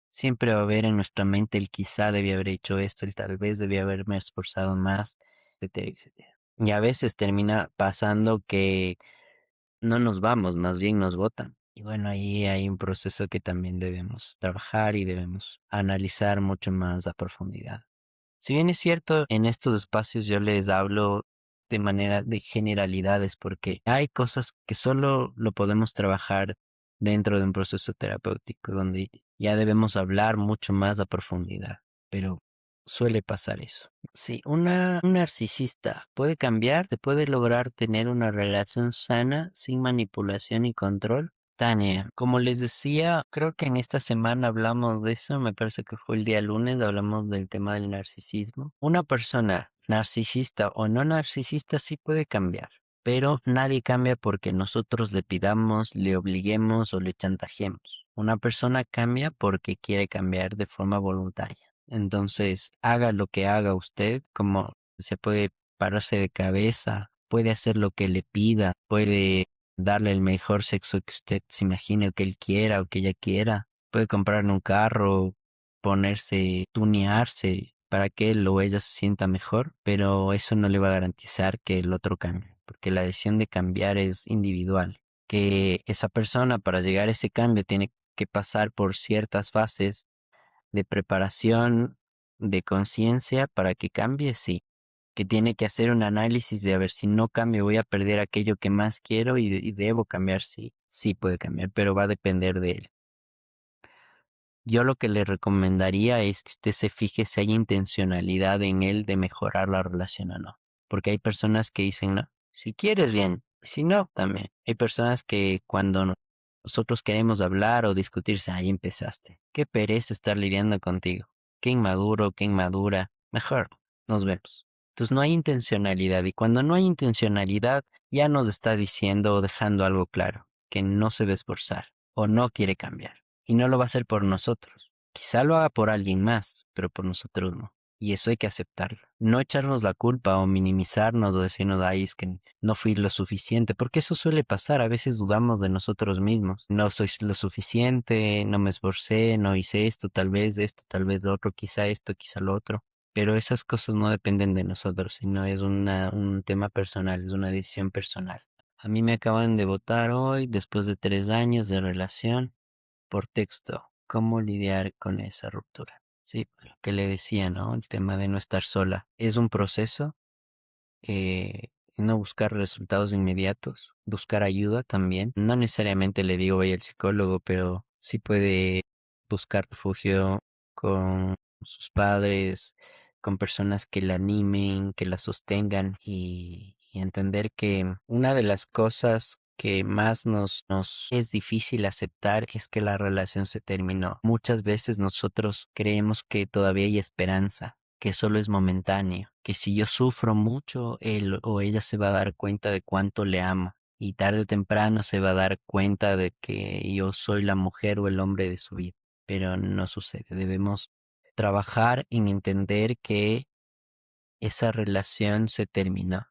Siempre va a haber en nuestra mente el quizá debía haber hecho esto, el tal vez debía haberme esforzado más, etcétera, etcétera. Y a veces termina pasando que no nos vamos, más bien nos votan. Y bueno, ahí hay un proceso que también debemos trabajar y debemos analizar mucho más a profundidad. Si bien es cierto, en estos espacios yo les hablo de manera de generalidades porque hay cosas que solo lo podemos trabajar dentro de un proceso terapéutico donde ya debemos hablar mucho más a profundidad, pero suele pasar eso. Si un narcisista puede cambiar, se puede lograr tener una relación sana sin manipulación y control. Tania, como les decía, creo que en esta semana hablamos de eso, me parece que fue el día lunes, hablamos del tema del narcisismo. Una persona narcisista o no narcisista sí puede cambiar, pero nadie cambia porque nosotros le pidamos, le obliguemos o le chantajemos. Una persona cambia porque quiere cambiar de forma voluntaria. Entonces, haga lo que haga usted, como se puede pararse de cabeza, puede hacer lo que le pida, puede darle el mejor sexo que usted se imagine o que él quiera o que ella quiera, puede comprarle un carro, ponerse, tunearse para que él o ella se sienta mejor, pero eso no le va a garantizar que el otro cambie, porque la decisión de cambiar es individual, que esa persona para llegar a ese cambio tiene que pasar por ciertas fases de preparación, de conciencia para que cambie, sí, que tiene que hacer un análisis de a ver si no cambio voy a perder aquello que más quiero y debo cambiar, sí, sí puede cambiar, pero va a depender de él. Yo lo que le recomendaría es que usted se fije si hay intencionalidad en él de mejorar la relación o no. Porque hay personas que dicen, no, si quieres bien, si no, también. Hay personas que cuando nosotros queremos hablar o discutirse, ahí empezaste. Qué pereza estar lidiando contigo. Qué inmaduro, qué inmadura. Mejor, nos vemos. Entonces no hay intencionalidad y cuando no hay intencionalidad ya nos está diciendo o dejando algo claro, que no se va a esforzar o no quiere cambiar. Y no lo va a hacer por nosotros. Quizá lo haga por alguien más, pero por nosotros no. Y eso hay que aceptarlo. No echarnos la culpa o minimizarnos o decirnos, ay, es que no fui lo suficiente, porque eso suele pasar. A veces dudamos de nosotros mismos. No soy lo suficiente, no me esforcé, no hice esto, tal vez lo otro, quizá esto, quizá lo otro. Pero esas cosas no dependen de nosotros, sino es un tema personal, es una decisión personal. A mí me acaban de votar hoy, después de 3 años de relación por texto, cómo lidiar con esa ruptura. Sí, lo que le decía, ¿no? El tema de no estar sola. Es un proceso, no buscar resultados inmediatos, buscar ayuda también. No necesariamente le digo vaya al psicólogo, pero sí puede buscar refugio con sus padres, con personas que la animen, que la sostengan y entender que una de las cosas que más nos es difícil aceptar es que la relación se terminó. Muchas veces nosotros creemos que todavía hay esperanza, que solo es momentáneo, que si yo sufro mucho, él o ella se va a dar cuenta de cuánto le amo y tarde o temprano se va a dar cuenta de que yo soy la mujer o el hombre de su vida. Pero no sucede. Debemos trabajar en entender que esa relación se terminó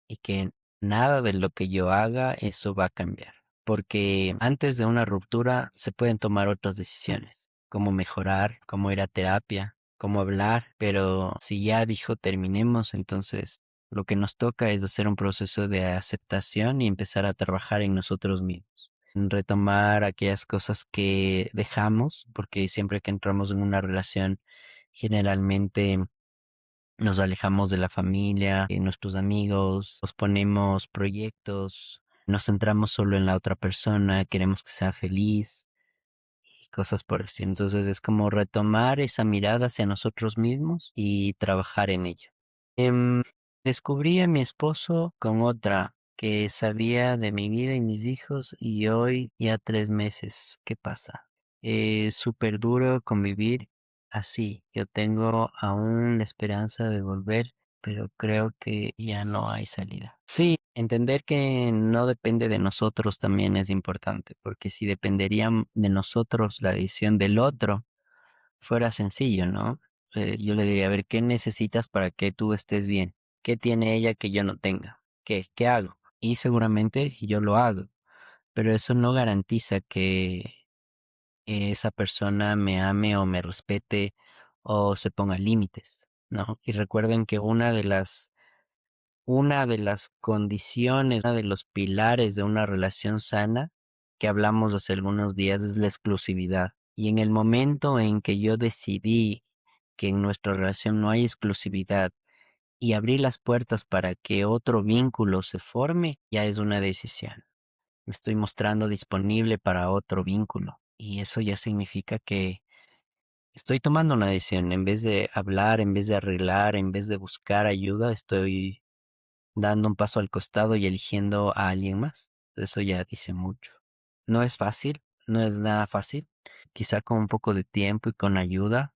y que nada de lo que yo haga eso va a cambiar. Porque antes de una ruptura se pueden tomar otras decisiones, como mejorar, como ir a terapia, como hablar, pero si ya dijo terminemos, entonces lo que nos toca es hacer un proceso de aceptación y empezar a trabajar en nosotros mismos. Retomar aquellas cosas que dejamos, porque siempre que entramos en una relación, generalmente nos alejamos de la familia, de nuestros amigos, posponemos proyectos, nos centramos solo en la otra persona, queremos que sea feliz y cosas por el estilo. Entonces es como retomar esa mirada hacia nosotros mismos y trabajar en ello. Em, Descubrí a mi esposo con otra que sabía de mi vida y mis hijos y hoy ya 3 meses. ¿Qué pasa? Es súper duro convivir así. Yo tengo aún la esperanza de volver, pero creo que ya no hay salida. Sí, entender que no depende de nosotros también es importante, porque si dependería de nosotros la decisión del otro, fuera sencillo, ¿no? Yo le diría, a ver, ¿qué necesitas para que tú estés bien? ¿Qué tiene ella que yo no tenga? ¿Qué hago? Y seguramente yo lo hago, pero eso no garantiza que esa persona me ame o me respete o se ponga límites, ¿no? Y recuerden que una de las condiciones, uno de los pilares de una relación sana que hablamos hace algunos días es la exclusividad. Y en el momento en que yo decidí que en nuestra relación no hay exclusividad y abrí las puertas para que otro vínculo se forme, ya es una decisión. Me estoy mostrando disponible para otro vínculo. Y eso ya significa que estoy tomando una decisión. En vez de hablar, en vez de arreglar, en vez de buscar ayuda, estoy dando un paso al costado y eligiendo a alguien más. Eso ya dice mucho. No es fácil, no es nada fácil. Quizá con un poco de tiempo y con ayuda,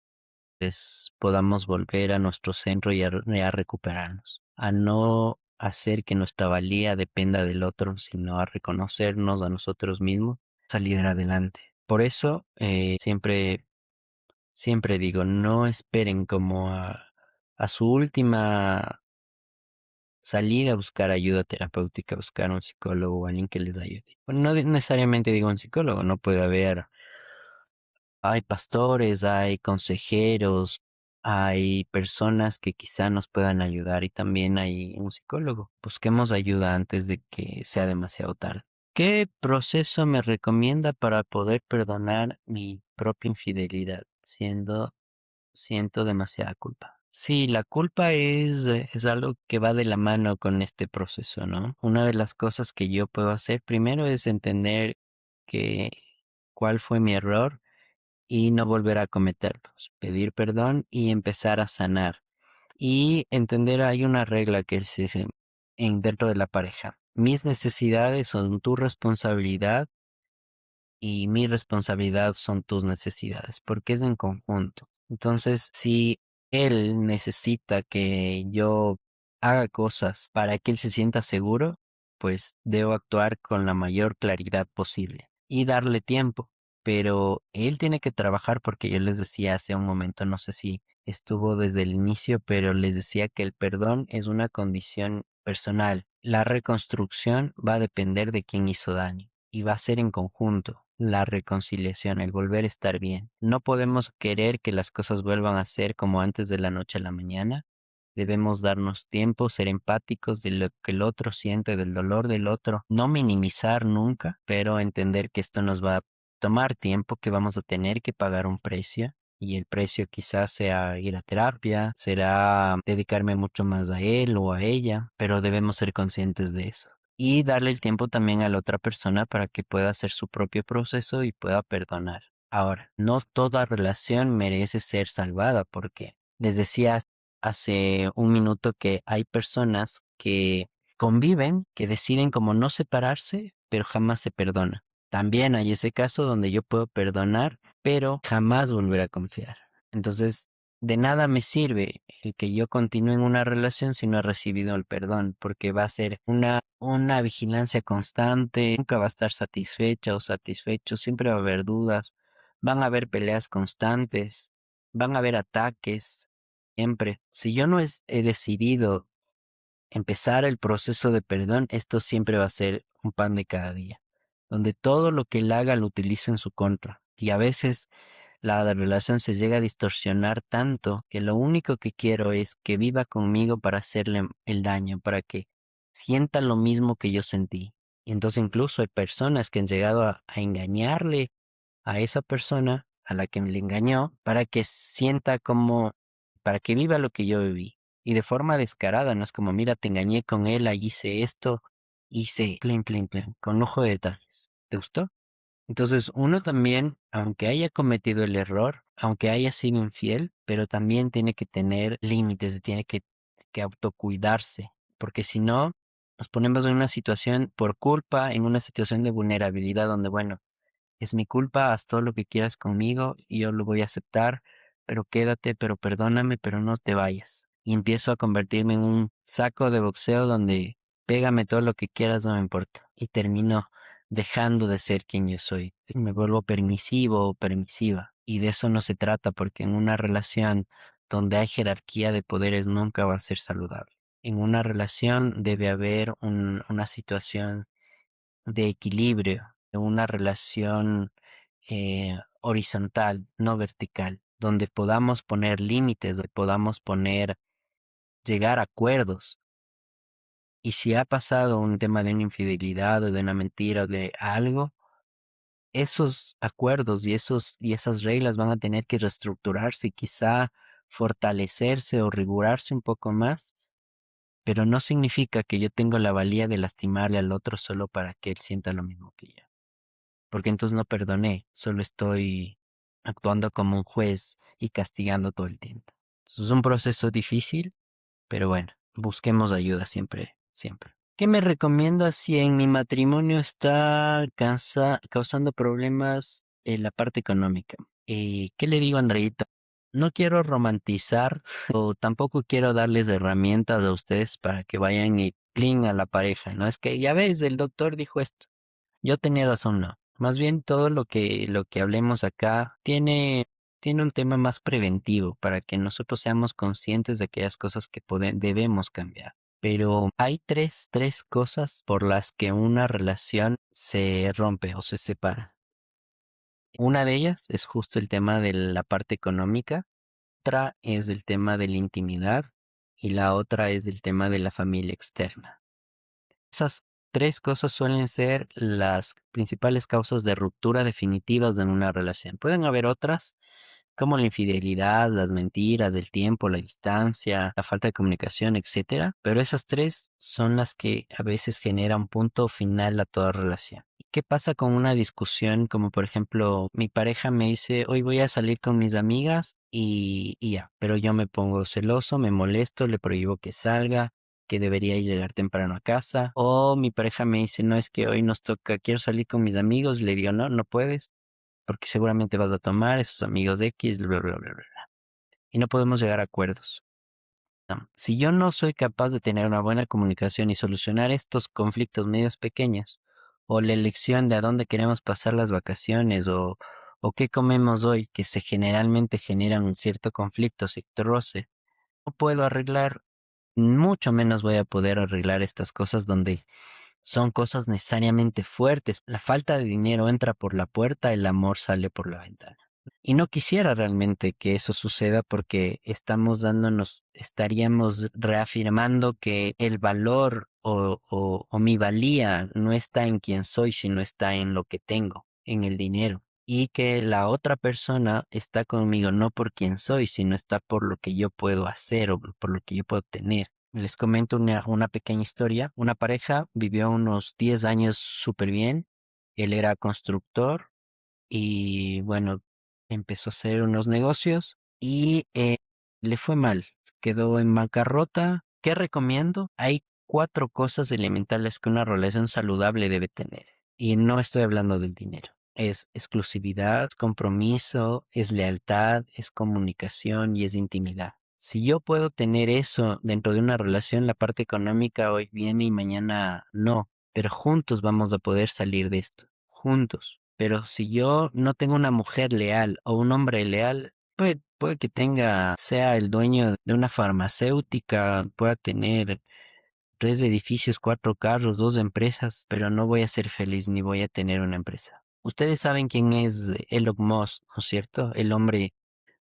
pues podamos volver a nuestro centro y a recuperarnos. A no hacer que nuestra valía dependa del otro, sino a reconocernos a nosotros mismos, salir adelante. Por eso, siempre digo, no esperen como a su última salida a buscar ayuda terapéutica, buscar un psicólogo o alguien que les ayude. Bueno, no necesariamente digo un psicólogo, no puede haber, hay pastores, hay consejeros, hay personas que quizá nos puedan ayudar y también hay un psicólogo. Busquemos ayuda antes de que sea demasiado tarde. ¿Qué proceso me recomienda para poder perdonar mi propia infidelidad siento demasiada culpa? Sí, la culpa es algo que va de la mano con este proceso, ¿no? Una de las cosas que yo puedo hacer primero es entender que cuál fue mi error y no volver a cometerlos, pedir perdón y empezar a sanar. Y entender, hay una regla que dentro de la pareja. Mis necesidades son tu responsabilidad y mi responsabilidad son tus necesidades, porque es en conjunto. Entonces, si él necesita que yo haga cosas para que él se sienta seguro, pues debo actuar con la mayor claridad posible y darle tiempo. Pero él tiene que trabajar porque yo les decía hace un momento, no sé si estuvo desde el inicio, pero les decía que el perdón es una condición personal. La reconstrucción va a depender de quién hizo daño y va a ser en conjunto. La reconciliación, el volver a estar bien. No podemos querer que las cosas vuelvan a ser como antes de la noche a la mañana. Debemos darnos tiempo, ser empáticos de lo que el otro siente, del dolor del otro. No minimizar nunca, pero entender que esto nos va a tomar tiempo, que vamos a tener que pagar un precio. Y el precio quizás sea ir a terapia, será dedicarme mucho más a él o a ella, pero debemos ser conscientes de eso y darle el tiempo también a la otra persona para que pueda hacer su propio proceso y pueda perdonar. Ahora, no toda relación merece ser salvada porque les decía hace un minuto que hay personas que conviven, que deciden como no separarse, pero jamás se perdonan. También hay ese caso donde yo puedo perdonar, pero jamás volver a confiar. Entonces, de nada me sirve el que yo continúe en una relación si no he recibido el perdón, porque va a ser una vigilancia constante, nunca va a estar satisfecha o satisfecho, siempre va a haber dudas, van a haber peleas constantes, van a haber ataques, siempre. Si yo no he decidido empezar el proceso de perdón, esto siempre va a ser un pan de cada día, donde todo lo que él haga lo utilizo en su contra. Y a veces la relación se llega a distorsionar tanto que lo único que quiero es que viva conmigo para hacerle el daño, para que sienta lo mismo que yo sentí. Y entonces incluso hay personas que han llegado a engañarle a esa persona a la que le engañó para que sienta como, para que viva lo que yo viví. Y de forma descarada, no es como, mira, te engañé con él, ahí hice esto, hice, plin, plin, plin, con ojo de detalles. ¿Te gustó? Entonces uno también, aunque haya cometido el error, aunque haya sido infiel, pero también tiene que tener límites, tiene que autocuidarse, porque si no, nos ponemos en una situación por culpa, en una situación de vulnerabilidad donde, bueno, es mi culpa, haz todo lo que quieras conmigo y yo lo voy a aceptar, pero quédate, pero perdóname, pero no te vayas. Y empiezo a convertirme en un saco de boxeo donde pégame todo lo que quieras, no me importa. Y termino dejando de ser quien yo soy. Me vuelvo permisivo o permisiva. Y de eso no se trata porque en una relación donde hay jerarquía de poderes nunca va a ser saludable. En una relación debe haber una situación de equilibrio, de una relación horizontal, no vertical, donde podamos poner límites, donde podamos llegar a acuerdos. Y si ha pasado un tema de una infidelidad o de una mentira o de algo, esos acuerdos y esas reglas van a tener que reestructurarse y quizá fortalecerse o rigurarse un poco más, pero no significa que yo tengo la valía de lastimarle al otro solo para que él sienta lo mismo que yo. Porque entonces no perdoné, solo estoy actuando como un juez y castigando todo el tiempo. Es un proceso difícil, pero bueno, busquemos ayuda siempre, siempre. ¿Qué me recomiendas si en mi matrimonio está causando problemas en la parte económica? ¿Qué le digo a Andreita? No quiero romantizar o tampoco quiero darles herramientas a ustedes para que vayan y clean a la pareja, ¿no? Es que ya ves, el doctor dijo esto. Yo tenía razón, no. Más bien todo lo que hablemos acá tiene un tema más preventivo para que nosotros seamos conscientes de aquellas cosas que debemos cambiar. Pero hay tres cosas por las que una relación se rompe o se separa. Una de ellas es justo el tema de la parte económica, otra es el tema de la intimidad y la otra es el tema de la familia externa. Esas tres cosas suelen ser las principales causas de ruptura definitivas en una relación. Pueden haber otras, como la infidelidad, las mentiras, el tiempo, la distancia, la falta de comunicación, etcétera, pero esas tres son las que a veces generan punto final a toda relación. ¿Y qué pasa con una discusión como por ejemplo mi pareja me dice hoy voy a salir con mis amigas y ya, pero yo me pongo celoso, me molesto, le prohíbo que salga, que debería llegar temprano a casa, o mi pareja me dice no, es que hoy nos toca, quiero salir con mis amigos, le digo no, no puedes porque seguramente vas a tomar esos amigos de X, bla, bla, bla, bla, bla. Y no podemos llegar a acuerdos. No. Si yo no soy capaz de tener una buena comunicación y solucionar estos conflictos medios pequeños, o la elección de a dónde queremos pasar las vacaciones, o qué comemos hoy, que se generalmente generan un cierto conflicto, cierto roce, no puedo arreglar, mucho menos voy a poder arreglar estas cosas donde son cosas necesariamente fuertes. La falta de dinero entra por la puerta, el amor sale por la ventana. Y no quisiera realmente que eso suceda porque estaríamos reafirmando que el valor o mi valía no está en quién soy, sino está en lo que tengo, en el dinero. Y que la otra persona está conmigo no por quién soy, sino está por lo que yo puedo hacer o por lo que yo puedo tener. Les comento una pequeña historia. Una pareja vivió unos 10 años súper bien. Él era constructor y bueno, empezó a hacer unos negocios y le fue mal. Quedó en bancarrota. ¿Qué recomiendo? Hay cuatro cosas elementales que una relación saludable debe tener. Y no estoy hablando del dinero. Es exclusividad, es compromiso, es lealtad, es comunicación y es intimidad. Si yo puedo tener eso dentro de una relación, la parte económica hoy viene y mañana no, pero juntos vamos a poder salir de esto, juntos. Pero si yo no tengo una mujer leal o un hombre leal, puede que sea el dueño de una farmacéutica, pueda tener 3 edificios, 4 carros, 2 empresas, pero no voy a ser feliz ni voy a tener una empresa. Ustedes saben quién es Elon Musk, ¿no es cierto? El hombre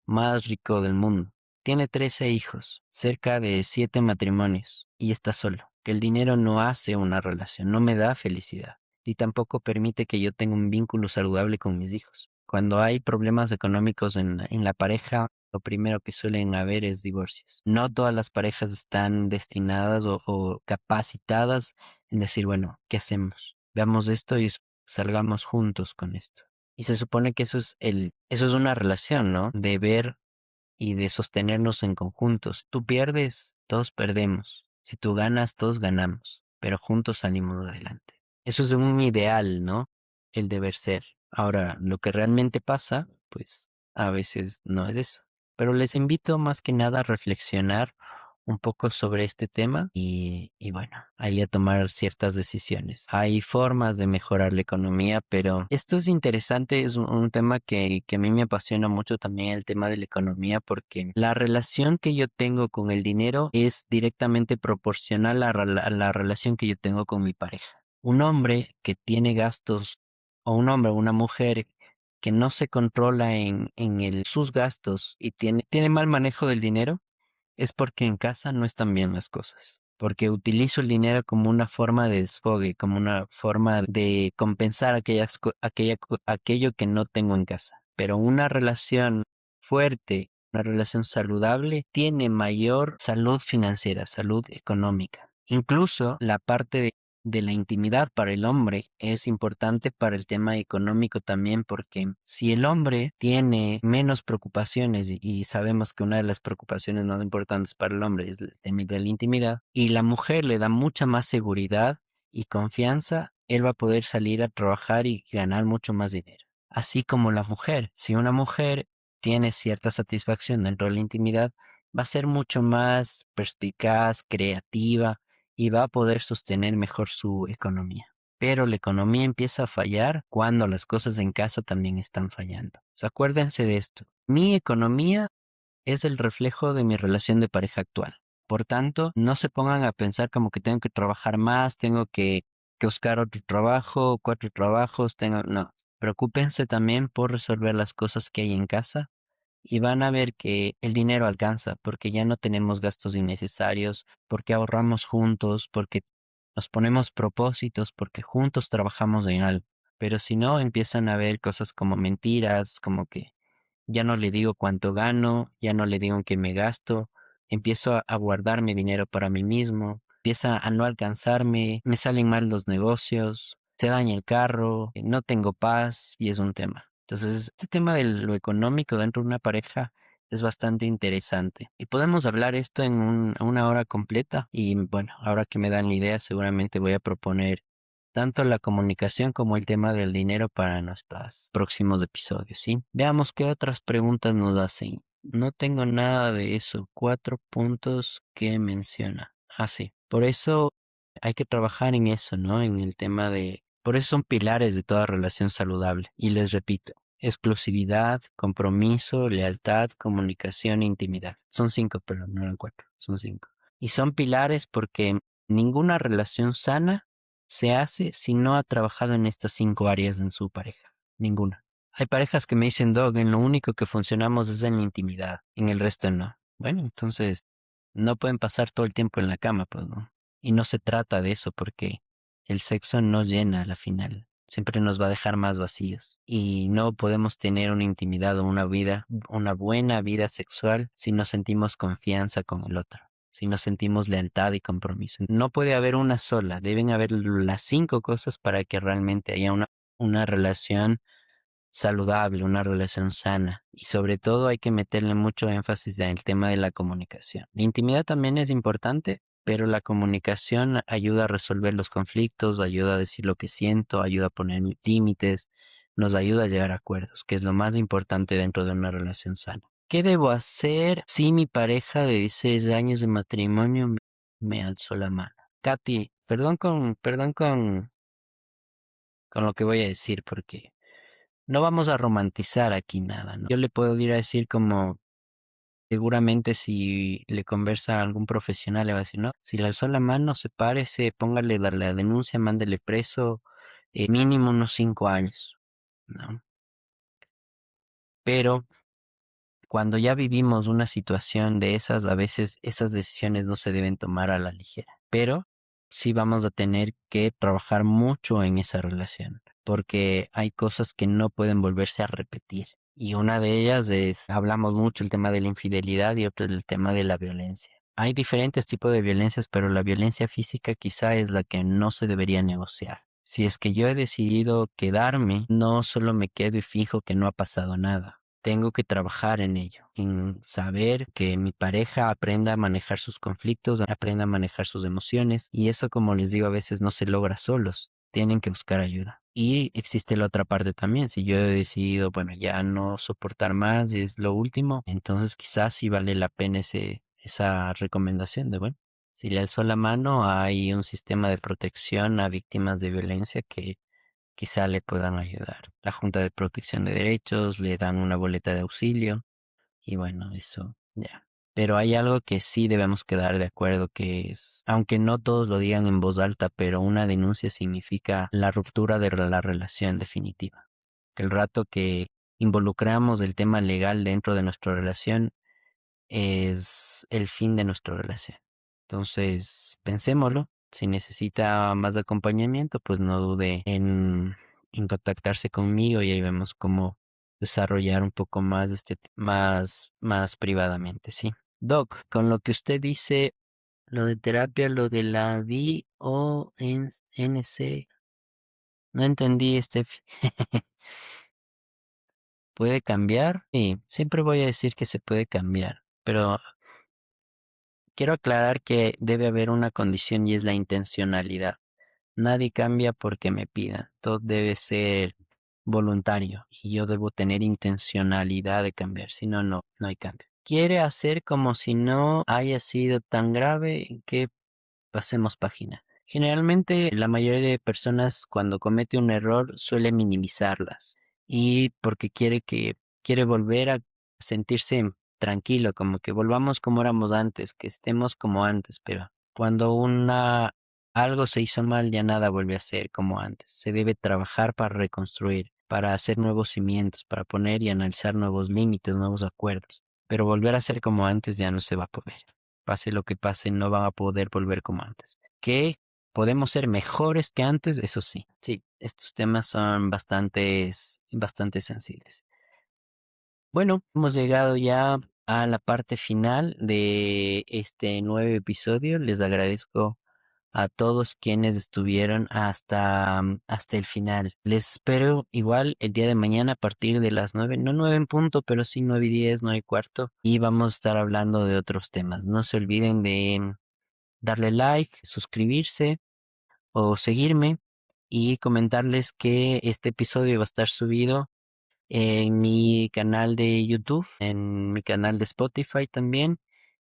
más rico del mundo. Tiene 13 hijos, cerca de 7 matrimonios y está solo. El dinero no hace una relación, no me da felicidad y tampoco permite que yo tenga un vínculo saludable con mis hijos. Cuando hay problemas económicos en la pareja, lo primero que suelen haber es divorcios. No todas las parejas están destinadas o capacitadas en decir, bueno, ¿qué hacemos? Veamos esto y salgamos juntos con esto. Y se supone que eso es una relación, ¿no? De ver y de sostenernos en conjuntos. Tú pierdes, todos perdemos. Si tú ganas, todos ganamos. Pero juntos salimos adelante. Eso es un ideal, ¿no? El deber ser. Ahora, lo que realmente pasa, pues a veces no es eso. Pero les invito más que nada a reflexionar un poco sobre este tema y bueno, ahí a tomar ciertas decisiones. Hay formas de mejorar la economía, pero esto es interesante, es un tema que a mí me apasiona mucho también el tema de la economía porque la relación que yo tengo con el dinero es directamente proporcional a la relación que yo tengo con mi pareja. Un hombre que tiene gastos, o un hombre o una mujer que no se controla sus gastos y tiene mal manejo del dinero, es porque en casa no están bien las cosas. Porque utilizo el dinero como una forma de desfogue, como una forma de compensar aquello que no tengo en casa. Pero una relación fuerte, una relación saludable, tiene mayor salud financiera, salud económica. Incluso la parte de la intimidad para el hombre es importante para el tema económico también porque si el hombre tiene menos preocupaciones y sabemos que una de las preocupaciones más importantes para el hombre es el tema de la intimidad y la mujer le da mucha más seguridad y confianza, él va a poder salir a trabajar y ganar mucho más dinero. Así como la mujer, si una mujer tiene cierta satisfacción dentro de la intimidad, va a ser mucho más perspicaz, creativa y va a poder sostener mejor su economía. Pero la economía empieza a fallar cuando las cosas en casa también están fallando. O sea, acuérdense de esto. Mi economía es el reflejo de mi relación de pareja actual. Por tanto, no se pongan a pensar como que tengo que trabajar más, tengo que buscar otro trabajo, cuatro trabajos, no. Preocúpense también por resolver las cosas que hay en casa y van a ver que el dinero alcanza porque ya no tenemos gastos innecesarios, porque ahorramos juntos, porque nos ponemos propósitos, porque juntos trabajamos en algo. Pero si no, empiezan a ver cosas como mentiras, como que ya no le digo cuánto gano, ya no le digo en qué me gasto, empiezo a guardar mi dinero para mí mismo, empieza a no alcanzarme, me salen mal los negocios, se daña el carro, no tengo paz y es un tema. Entonces, este tema de lo económico dentro de una pareja es bastante interesante. Y podemos hablar esto en una hora completa. Y bueno, ahora que me dan la idea, seguramente voy a proponer tanto la comunicación como el tema del dinero para nuestros próximos episodios, ¿sí? Veamos qué otras preguntas nos hacen. No tengo nada de eso. 4 puntos que menciona. Ah, sí. Por eso hay que trabajar en eso, ¿no? En el tema de... Por eso son pilares de toda relación saludable. Y les repito, exclusividad, compromiso, lealtad, comunicación e intimidad. Son 5, pero no eran 4, son 5. Y son pilares porque ninguna relación sana se hace si no ha trabajado en estas 5 áreas en su pareja. Ninguna. Hay parejas que me dicen, Dog, en lo único que funcionamos es en la intimidad, en el resto no. Bueno, entonces no pueden pasar todo el tiempo en la cama, pues no. Y no se trata de eso porque el sexo no llena a la final. Siempre nos va a dejar más vacíos. Y no podemos tener una intimidad o una vida, una buena vida sexual si no sentimos confianza con el otro, si no sentimos lealtad y compromiso. No puede haber una sola, deben haber las 5 cosas para que realmente haya una relación saludable, una relación sana. Y sobre todo hay que meterle mucho énfasis en el tema de la comunicación. La intimidad también es importante, pero la comunicación ayuda a resolver los conflictos, ayuda a decir lo que siento, ayuda a poner límites, nos ayuda a llegar a acuerdos, que es lo más importante dentro de una relación sana. ¿Qué debo hacer si mi pareja de 16 años de matrimonio me alzó la mano? Katy, perdón con lo que voy a decir, porque no vamos a romantizar aquí nada, ¿no? Yo le puedo ir a decir como, seguramente si le conversa a algún profesional le va a decir, no, si le alzó la mano, sepárese, póngale la denuncia, mándele preso, mínimo unos 5 años, ¿no? Pero cuando ya vivimos una situación de esas, a veces esas decisiones no se deben tomar a la ligera, pero sí vamos a tener que trabajar mucho en esa relación, porque hay cosas que no pueden volverse a repetir. Y una de ellas es, hablamos mucho el tema de la infidelidad y otro el tema de la violencia. Hay diferentes tipos de violencias, pero la violencia física quizá es la que no se debería negociar. Si es que yo he decidido quedarme, no solo me quedo y fijo que no ha pasado nada. Tengo que trabajar en ello, en saber que mi pareja aprenda a manejar sus conflictos, aprenda a manejar sus emociones, y eso, como les digo, a veces no se logra solos, tienen que buscar ayuda. Y existe la otra parte también, si yo he decidido, bueno, ya no soportar más y es lo último, entonces quizás sí vale la pena esa recomendación de, bueno, si le alzó la mano, hay un sistema de protección a víctimas de violencia que quizá le puedan ayudar. La Junta de Protección de Derechos le dan una boleta de auxilio y bueno, eso ya. Pero hay algo que sí debemos quedar de acuerdo, que es, aunque no todos lo digan en voz alta, pero una denuncia significa la ruptura de la relación definitiva. Que el rato que involucramos el tema legal dentro de nuestra relación es el fin de nuestra relación. Entonces, pensémoslo. Si necesita más acompañamiento, pues no dude en contactarse conmigo y ahí vemos cómo desarrollar un poco más más privadamente, ¿sí? Doc, con lo que usted dice, lo de terapia, lo de la VONC, no entendí, ¿Puede cambiar? Sí, siempre voy a decir que se puede cambiar, pero quiero aclarar que debe haber una condición y es la intencionalidad. Nadie cambia porque me pidan. Todo debe ser voluntario y yo debo tener intencionalidad de cambiar. Si no, no hay cambio. Quiere hacer como si no haya sido tan grave. ¿En qué pasemos página. Generalmente la mayoría de personas cuando comete un error suele minimizarlas y porque quiere volver a sentirse tranquilo, como que volvamos como éramos antes, que estemos como antes, pero cuando algo se hizo mal ya nada vuelve a ser como antes. Se debe trabajar para reconstruir, para hacer nuevos cimientos, para poner y analizar nuevos límites, nuevos acuerdos. Pero volver a ser como antes ya no se va a poder. Pase lo que pase, no van a poder volver como antes. ¿Que podemos ser mejores que antes? Eso sí. Sí, estos temas son bastante sensibles. Bueno, hemos llegado ya a la parte final de este nuevo episodio. Les agradezco a todos quienes estuvieron hasta el final. Les espero igual el día de mañana a partir de las 9, no 9 en punto, pero sí 9:10, 9:15, y vamos a estar hablando de otros temas. No se olviden de darle like, suscribirse o seguirme y comentarles que este episodio va a estar subido en mi canal de YouTube, en mi canal de Spotify también.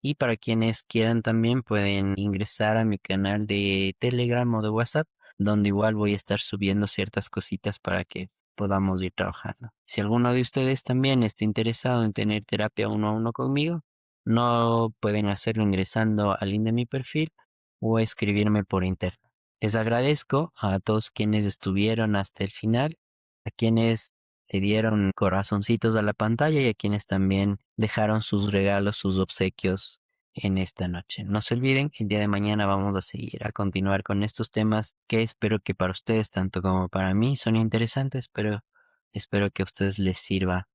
Y para quienes quieran también pueden ingresar a mi canal de Telegram o de WhatsApp, donde igual voy a estar subiendo ciertas cositas para que podamos ir trabajando. Si alguno de ustedes también está interesado en tener terapia uno a uno conmigo, no pueden hacerlo ingresando al link de mi perfil o escribirme por internet. Les agradezco a todos quienes estuvieron hasta el final, a quienes le dieron corazoncitos a la pantalla y a quienes también dejaron sus regalos, sus obsequios en esta noche. No se olviden, el día de mañana vamos a seguir, a continuar con estos temas que espero que para ustedes, tanto como para mí, son interesantes, pero espero que a ustedes les sirva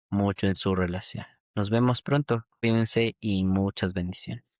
mucho en su relación. Nos vemos pronto, cuídense y muchas bendiciones.